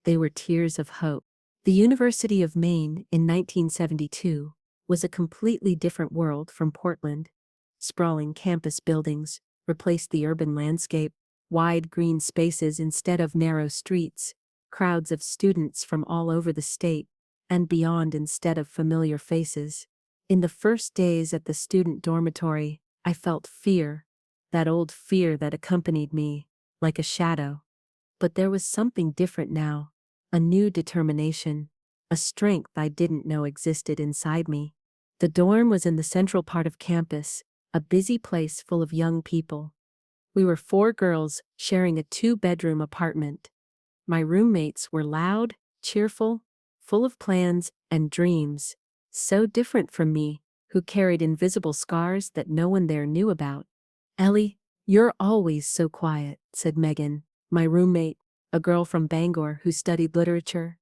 they were tears of hope. The University of Maine in 1972 was a completely different world from Portland. Sprawling campus buildings replaced the urban landscape, wide green spaces instead of narrow streets, crowds of students from all over the state and beyond instead of familiar faces. In the first days at the student dormitory, I felt fear, that old fear that accompanied me, like a shadow. But there was something different now, a new determination, a strength I didn't know existed inside me. The dorm was in the central part of campus, a busy place full of young people. We were 4 girls sharing a 2-bedroom apartment. My roommates were loud, cheerful, full of plans and dreams, so different from me, who carried invisible scars that no one there knew about. "Ellie, you're always so quiet," said Megan, my roommate, a girl from Bangor who studied literature.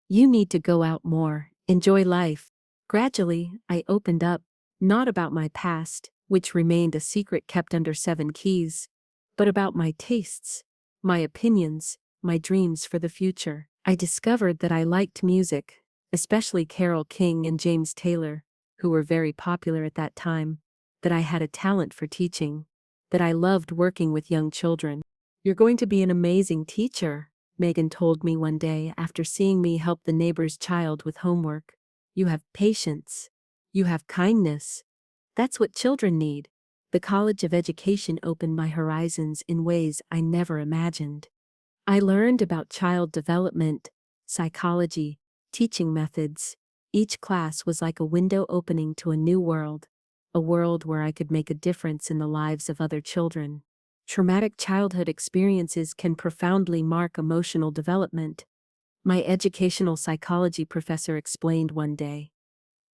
"You need to go out more, enjoy life." Gradually, I opened up, not about my past, which remained a secret kept under 7 keys, but about my tastes, my opinions, my dreams for the future. I discovered that I liked music, especially Carole King and James Taylor, who were very popular at that time, that I had a talent for teaching, that I loved working with young children. "You're going to be an amazing teacher," Megan told me one day after seeing me help the neighbor's child with homework. "You have patience. You have kindness. That's what children need." The College of Education opened my horizons in ways I never imagined. I learned about child development, psychology, teaching methods. Each class was like a window opening to a new world, a world where I could make a difference in the lives of other children. Traumatic childhood experiences can profoundly mark emotional development, my educational psychology professor explained one day.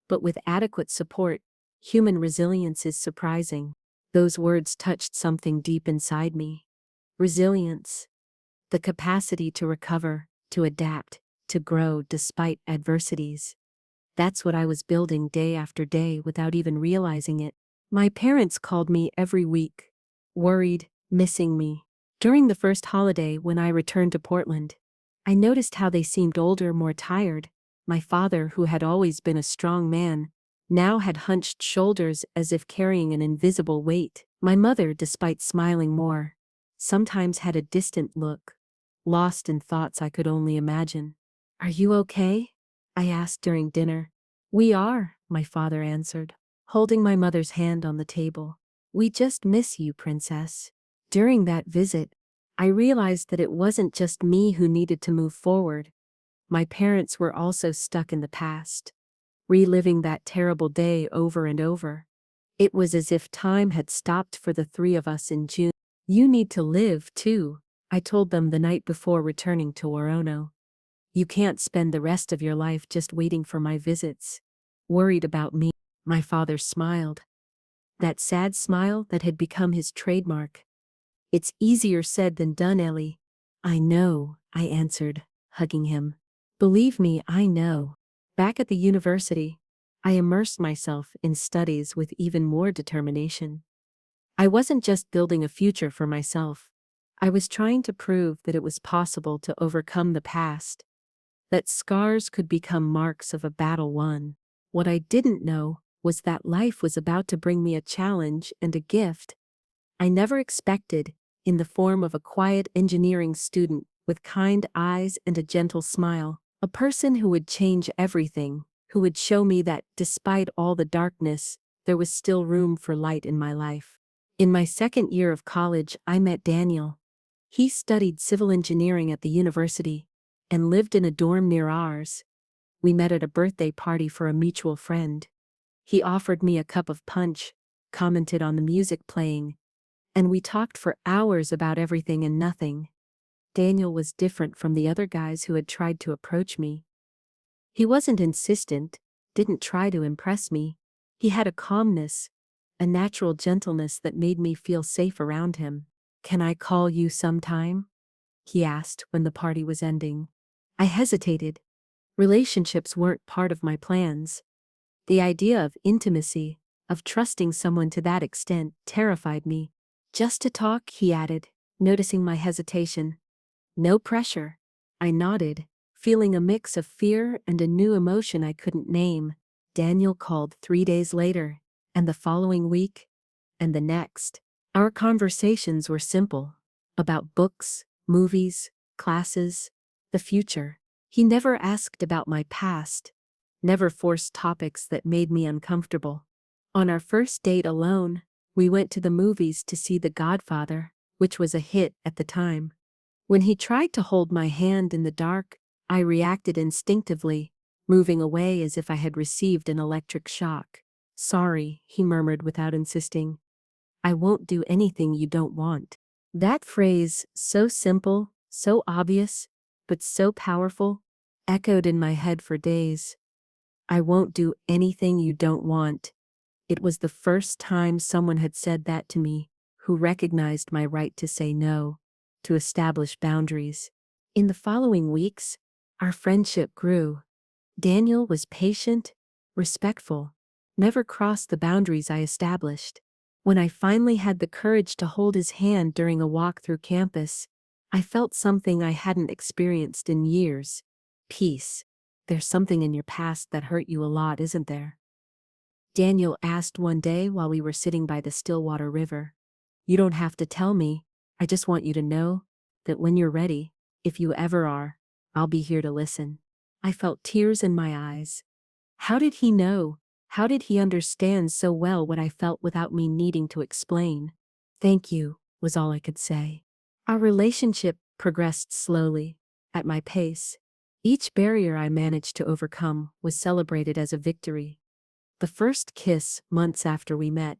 But with adequate support, human resilience is surprising. Those words touched something deep inside me. Resilience. The capacity to recover, to adapt, to grow despite adversities. That's what I was building day after day without even realizing it. My parents called me every week, worried, missing me. During the first holiday when I returned to Portland, I noticed how they seemed older, more tired. My father, who had always been a strong man, now had hunched shoulders as if carrying an invisible weight. My mother, despite smiling more, sometimes had a distant look, lost in thoughts I could only imagine. "Are you okay?" I asked during dinner. "We are," my father answered, holding my mother's hand on the table. "We just miss you, Princess." During that visit, I realized that it wasn't just me who needed to move forward. My parents were also stuck in the past, reliving that terrible day over and over. It was as if time had stopped for the 3 of us in June. "You need to live, too," I told them the night before returning to Orono. "You can't spend the rest of your life just waiting for my visits, worried about me." My father smiled. That sad smile that had become his trademark. "It's easier said than done, Ellie." "I know," I answered, hugging him. "Believe me, I know." Back at the university, I immersed myself in studies with even more determination. I wasn't just building a future for myself. I was trying to prove that it was possible to overcome the past, that scars could become marks of a battle won. What I didn't know was that life was about to bring me a challenge and a gift I never expected, in the form of a quiet engineering student with kind eyes and a gentle smile, a person who would change everything, who would show me that, despite all the darkness, there was still room for light in my life. In my second year of college, I met Daniel. He studied civil engineering at the university and lived in a dorm near ours. We met at a birthday party for a mutual friend. He offered me a cup of punch, commented on the music playing, and we talked for hours about everything and nothing. Daniel was different from the other guys who had tried to approach me. He wasn't insistent, didn't try to impress me. He had a calmness, a natural gentleness that made me feel safe around him. "Can I call you sometime?" he asked when the party was ending. I hesitated. Relationships weren't part of my plans. The idea of intimacy, of trusting someone to that extent, terrified me. "Just to talk," he added, noticing my hesitation. "No pressure." I nodded, feeling a mix of fear and a new emotion I couldn't name. Daniel called 3 days later, and the following week, and the next. Our conversations were simple, about books, movies, classes, the future. He never asked about my past, never forced topics that made me uncomfortable. On our first date alone, we went to the movies to see The Godfather, which was a hit at the time. When he tried to hold my hand in the dark, I reacted instinctively, moving away as if I had received an electric shock. "Sorry," he murmured without insisting. I won't do anything you don't want. That phrase, so simple, so obvious, but so powerful, echoed in my head for days. I won't do anything you don't want. It was the first time someone had said that to me, who recognized my right to say no, to establish boundaries. In the following weeks, our friendship grew. Daniel was patient, respectful, never crossed the boundaries I established. When I finally had the courage to hold his hand during a walk through campus, I felt something I hadn't experienced in years. Peace. There's something in your past that hurt you a lot, isn't there? Daniel asked one day while we were sitting by the Stillwater River. You don't have to tell me. I just want you to know that when you're ready, if you ever are, I'll be here to listen. I felt tears in my eyes. How did he know? How did he understand so well what I felt without me needing to explain? Thank you, was all I could say. Our relationship progressed slowly, at my pace. Each barrier I managed to overcome was celebrated as a victory. The first kiss, months after we met.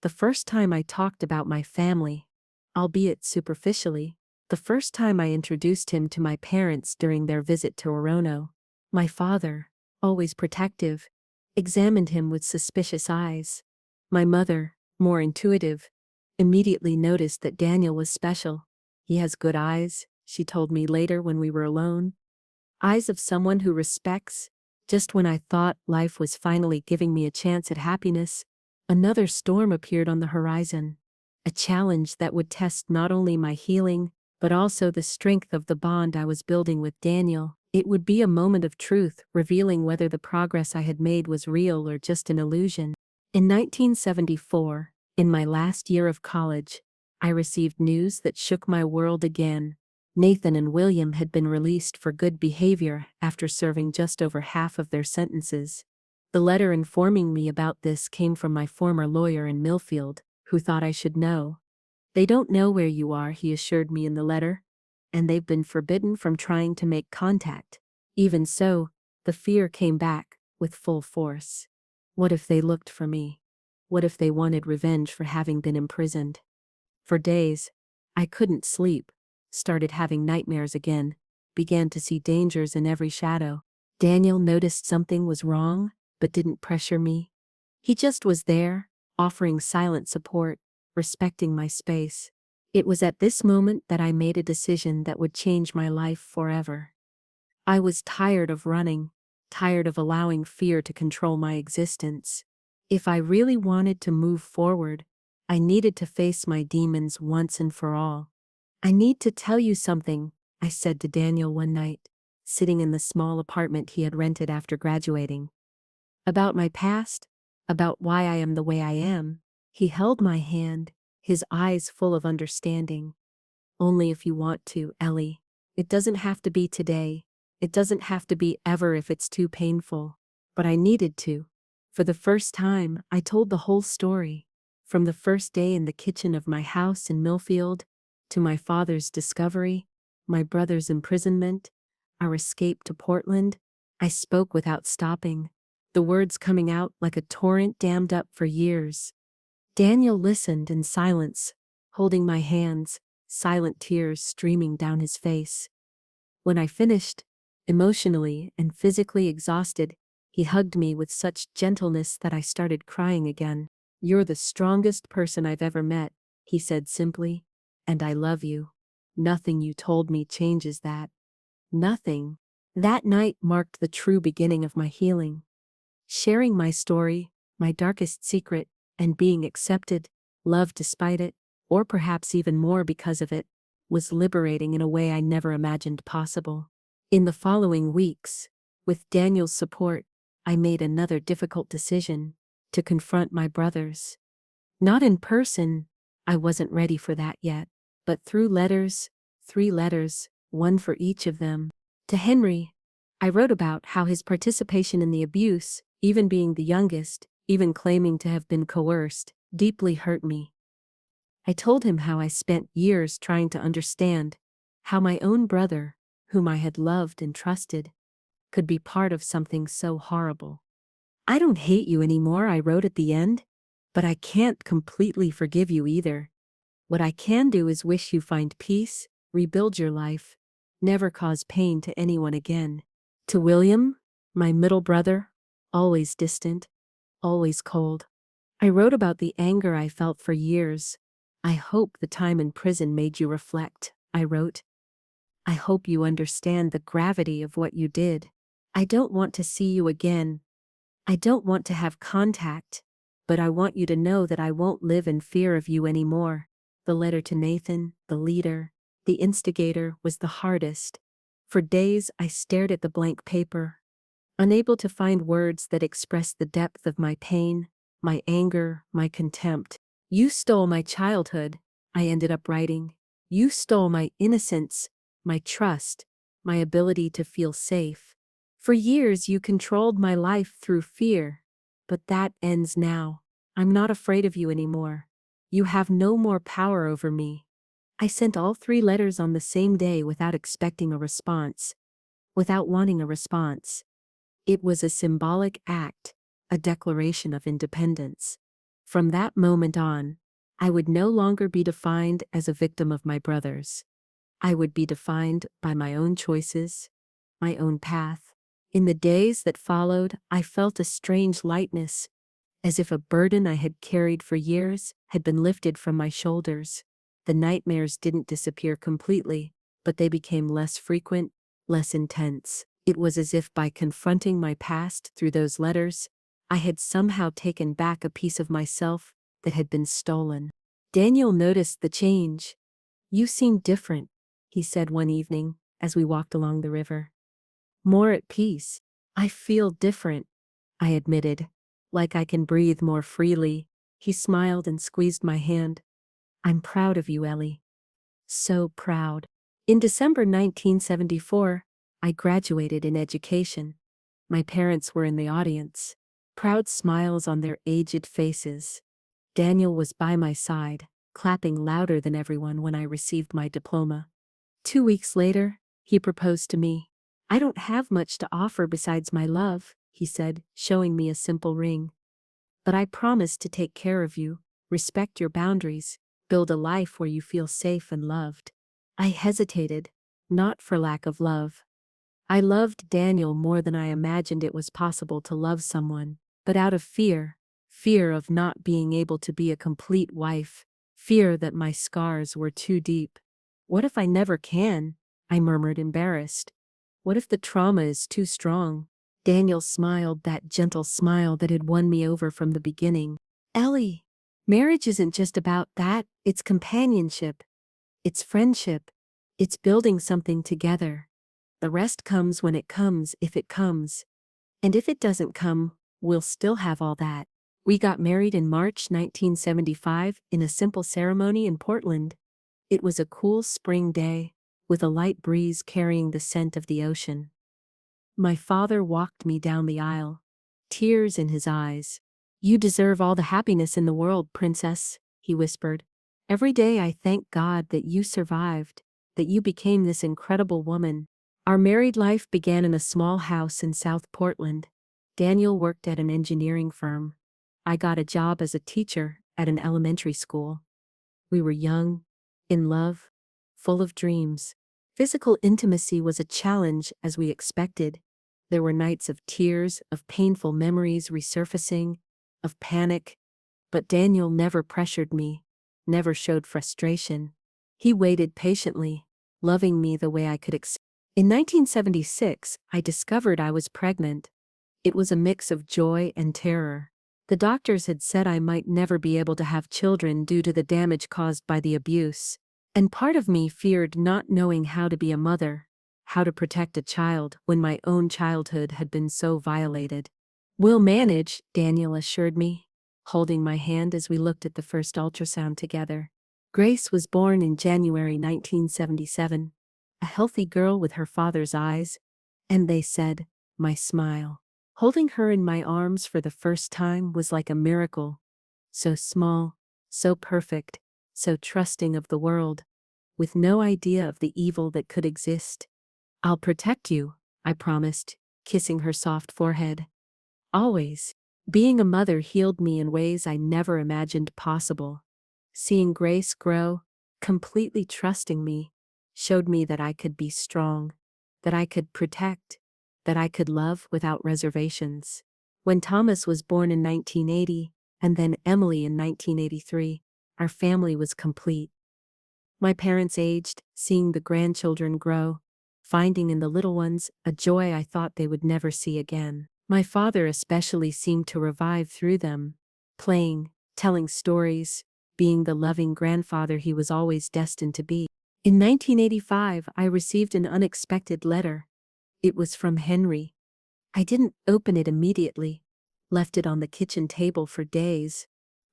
The first time I talked about my family, albeit superficially. The first time I introduced him to my parents during their visit to Orono. My father, always protective, examined him with suspicious eyes. My mother, more intuitive, immediately noticed that Daniel was special. He has good eyes, she told me later when we were alone. Eyes of someone who respects. Just when I thought life was finally giving me a chance at happiness, another storm appeared on the horizon. A challenge that would test not only my healing, but also the strength of the bond I was building with Daniel. It would be a moment of truth, revealing whether the progress I had made was real or just an illusion. In 1974, in my last year of college, I received news that shook my world again. Nathan and William had been released for good behavior after serving just over half of their sentences. The letter informing me about this came from my former lawyer in Millfield, who thought I should know. They don't know where you are, he assured me in the letter, and they've been forbidden from trying to make contact. Even so, the fear came back, with full force. What if they looked for me? What if they wanted revenge for having been imprisoned? For days, I couldn't sleep, started having nightmares again, began to see dangers in every shadow. Daniel noticed something was wrong, but didn't pressure me. He just was there, offering silent support, respecting my space. It was at this moment that I made a decision that would change my life forever. I was tired of running, tired of allowing fear to control my existence. If I really wanted to move forward, I needed to face my demons once and for all. I need to tell you something, I said to Daniel one night, sitting in the small apartment he had rented after graduating. About my past, about why I am the way I am. He held my hand, his eyes full of understanding. Only if you want to, Ellie. It doesn't have to be today. It doesn't have to be ever if it's too painful. But I needed to. For the first time, I told the whole story. From the first day in the kitchen of my house in Millfield, to my father's discovery, my brother's imprisonment, our escape to Portland, I spoke without stopping, the words coming out like a torrent dammed up for years. Daniel listened in silence, holding my hands, silent tears streaming down his face. When I finished, emotionally and physically exhausted, he hugged me with such gentleness that I started crying again. You're the strongest person I've ever met, he said simply, and I love you. Nothing you told me changes that. Nothing. That night marked the true beginning of my healing. Sharing my story, my darkest secret, and being accepted, loved despite it, or perhaps even more because of it, was liberating in a way I never imagined possible. In the following weeks, with Daniel's support, I made another difficult decision, to confront my brothers. Not in person, I wasn't ready for that yet, but through letters, 3 letters, one for each of them. To Henry, I wrote about how his participation in the abuse, even being the youngest, even claiming to have been coerced, deeply hurt me. I told him how I spent years trying to understand how my own brother, whom I had loved and trusted, could be part of something so horrible. I don't hate you anymore, I wrote at the end. But I can't completely forgive you either. What I can do is wish you find peace, rebuild your life, never cause pain to anyone again. To William, my middle brother, always distant, always cold. I wrote about the anger I felt for years. I hope the time in prison made you reflect, I wrote. I hope you understand the gravity of what you did. I don't want to see you again. I don't want to have contact, but I want you to know that I won't live in fear of you anymore. The letter to Nathan, the leader, the instigator, was the hardest. For days I stared at the blank paper, unable to find words that expressed the depth of my pain, my anger, my contempt. You stole my childhood, I ended up writing. You stole my innocence, my trust, my ability to feel safe. For years you controlled my life through fear, but that ends now. I'm not afraid of you anymore. You have no more power over me. I sent all 3 letters on the same day without expecting a response, without wanting a response. It was a symbolic act, a declaration of independence. From that moment on, I would no longer be defined as a victim of my brothers. I would be defined by my own choices, my own path. In the days that followed, I felt a strange lightness, as if a burden I had carried for years had been lifted from my shoulders. The nightmares didn't disappear completely, but they became less frequent, less intense. It was as if by confronting my past through those letters, I had somehow taken back a piece of myself that had been stolen. Daniel noticed the change. You seem different, he said one evening as we walked along the river. More at peace. I feel different, I admitted, like I can breathe more freely. He smiled and squeezed my hand. I'm proud of you, Ellie. So proud. In December 1974, I graduated in education. My parents were in the audience, proud smiles on their aged faces. Daniel was by my side, clapping louder than everyone when I received my diploma. 2 weeks later, he proposed to me. I don't have much to offer besides my love, he said, showing me a simple ring. But I promise to take care of you, respect your boundaries, build a life where you feel safe and loved. I hesitated, not for lack of love. I loved Daniel more than I imagined it was possible to love someone, but out of fear, fear of not being able to be a complete wife, fear that my scars were too deep. What if I never can? I murmured, embarrassed. What if the trauma is too strong? Daniel smiled, that gentle smile that had won me over from the beginning. Ellie, marriage isn't just about that, it's companionship. It's friendship. It's building something together. The rest comes when it comes, if it comes. And if it doesn't come, we'll still have all that. We got married in March 1975 in a simple ceremony in Portland. It was a cool spring day, with a light breeze carrying the scent of the ocean. My father walked me down the aisle, tears in his eyes. You deserve all the happiness in the world, princess, he whispered. Every day I thank God that you survived, that you became this incredible woman. Our married life began in a small house in South Portland. Daniel worked at an engineering firm. I got a job as a teacher at an elementary school. We were young, in love, full of dreams. Physical intimacy was a challenge, as we expected. There were nights of tears, of painful memories resurfacing, of panic. But Daniel never pressured me, never showed frustration. He waited patiently, loving me the way I could expect. In 1976, I discovered I was pregnant. It was a mix of joy and terror. The doctors had said I might never be able to have children due to the damage caused by the abuse. And part of me feared not knowing how to be a mother, how to protect a child when my own childhood had been so violated. We'll manage, Daniel assured me, holding my hand as we looked at the first ultrasound together. Grace was born in January 1977, a healthy girl with her father's eyes, and they said, my smile. Holding her in my arms for the first time was like a miracle. So small, so perfect, so trusting of the world, with no idea of the evil that could exist. I'll protect you, I promised, kissing her soft forehead. Always. Being a mother healed me in ways I never imagined possible. Seeing Grace grow, completely trusting me, showed me that I could be strong, that I could protect, that I could love without reservations. When Thomas was born in 1980, and then Emily in 1983, our family was complete. My parents aged, seeing the grandchildren grow, finding in the little ones a joy I thought they would never see again. My father especially seemed to revive through them, playing, telling stories, being the loving grandfather he was always destined to be. In 1985, I received an unexpected letter. It was from Henry. I didn't open it immediately, left it on the kitchen table for days,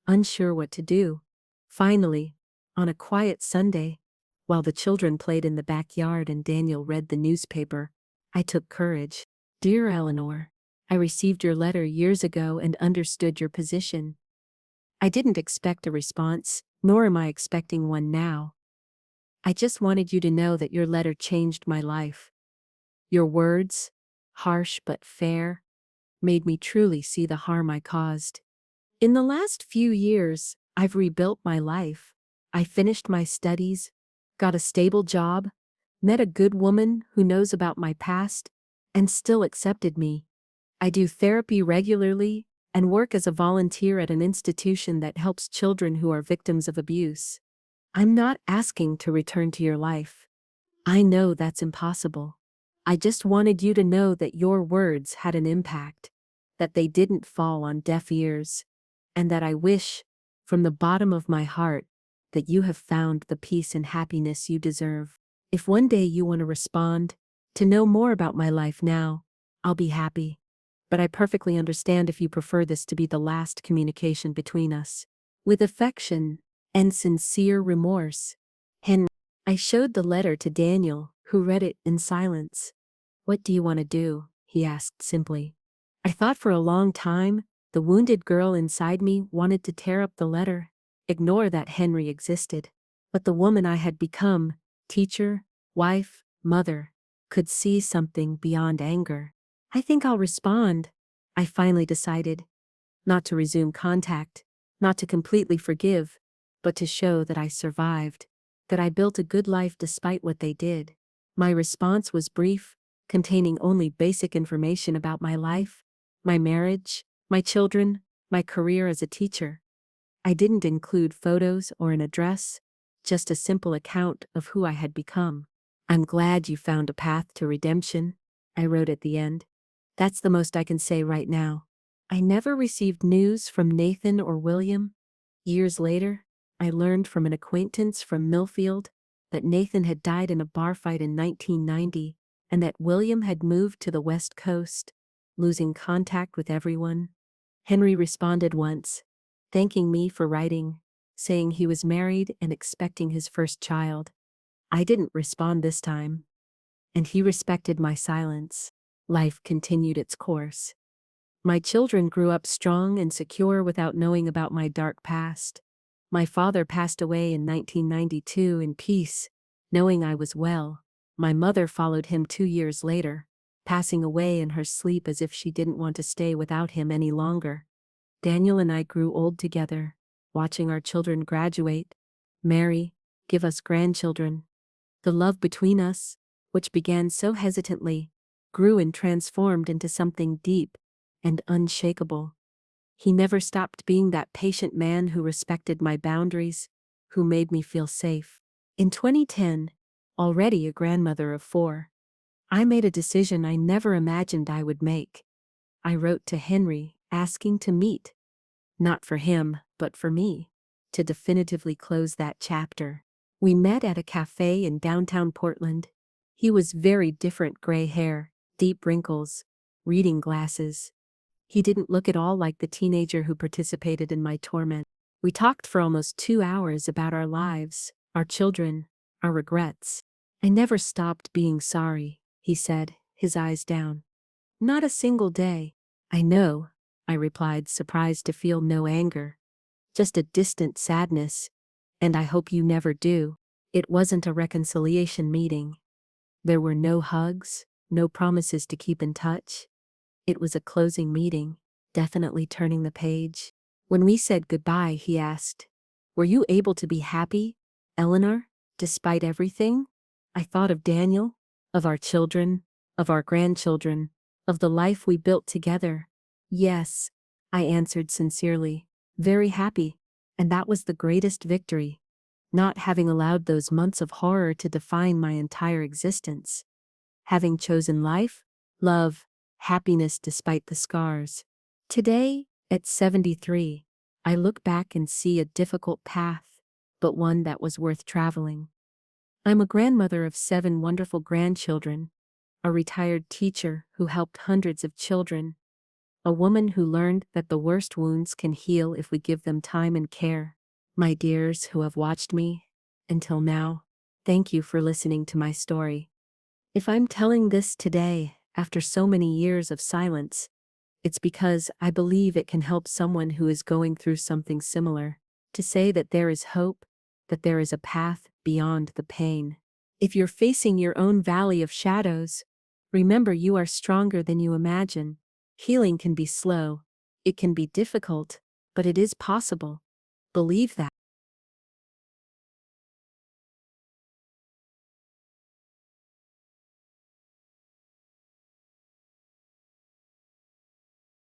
unsure what to do. Finally, on a quiet Sunday, while the children played in the backyard and Daniel read the newspaper, I took courage. Dear Eleanor, I received your letter years ago and understood your position. I didn't expect a response, nor am I expecting one now. I just wanted you to know that your letter changed my life. Your words, harsh but fair, made me truly see the harm I caused. In the last few years, I've rebuilt my life. I finished my studies, got a stable job, met a good woman who knows about my past, and still accepted me. I do therapy regularly and work as a volunteer at an institution that helps children who are victims of abuse. I'm not asking to return to your life. I know that's impossible. I just wanted you to know that your words had an impact, that they didn't fall on deaf ears, and that I wish, from the bottom of my heart, that you have found the peace and happiness you deserve. If one day you want to respond, to know more about my life now, I'll be happy. But I perfectly understand if you prefer this to be the last communication between us. With affection and sincere remorse, Henry. I showed the letter to Daniel, who read it in silence. What do you want to do? He asked simply. I thought for a long time, the wounded girl inside me wanted to tear up the letter, ignore that Henry existed. But the woman I had become, teacher, wife, mother, could see something beyond anger. I think I'll respond, I finally decided. Not to resume contact, not to completely forgive, but to show that I survived, that I built a good life despite what they did. My response was brief, containing only basic information about my life, my marriage, my children, my career as a teacher. I didn't include photos or an address, just a simple account of who I had become. I'm glad you found a path to redemption, I wrote at the end. That's the most I can say right now. I never received news from Nathan or William. Years later, I learned from an acquaintance from Millfield that Nathan had died in a bar fight in 1990 and that William had moved to the West Coast, losing contact with everyone. Henry responded once, thanking me for writing, saying he was married and expecting his first child. I didn't respond this time, and he respected my silence. Life continued its course. My children grew up strong and secure without knowing about my dark past. My father passed away in 1992 in peace, knowing I was well. My mother followed him 2 years later, passing away in her sleep as if she didn't want to stay without him any longer. Daniel and I grew old together, watching our children graduate, marry, give us grandchildren. The love between us, which began so hesitantly, grew and transformed into something deep and unshakable. He never stopped being that patient man who respected my boundaries, who made me feel safe. In 2010, already a grandmother of 4, I made a decision I never imagined I would make. I wrote to Henry, asking to meet, not for him, but for me, to definitively close that chapter. We met at a cafe in downtown Portland. He was very different: gray hair, deep wrinkles, reading glasses. He didn't look at all like the teenager who participated in my torment. We talked for almost 2 hours about our lives, our children, our regrets. I never stopped being sorry, he said, his eyes down. Not a single day. I know, I replied, surprised to feel no anger. Just a distant sadness, and I hope you never do. It wasn't a reconciliation meeting. There were no hugs, no promises to keep in touch. It was a closing meeting. definitely turning the page. When we said goodbye, he asked, "Were you able to be happy, Eleanor, despite everything?" I thought of Daniel, of our children, of our grandchildren, of the life we built together. "Yes," I answered sincerely, "very happy." And that was the greatest victory. Not having allowed those months of horror to define my entire existence. Having chosen life, love, happiness despite the scars. Today, at 73, I look back and see a difficult path, but one that was worth traveling. I'm a grandmother of 7 wonderful grandchildren, a retired teacher who helped hundreds of children, a woman who learned that the worst wounds can heal if we give them time and care. My dears who have watched me, until now, thank you for listening to my story. If I'm telling this today, after so many years of silence, it's because I believe it can help someone who is going through something similar, to say that there is hope, that there is a path beyond the pain. If you're facing your own valley of shadows, remember you are stronger than you imagine. Healing can be slow, it can be difficult, but it is possible. Believe that.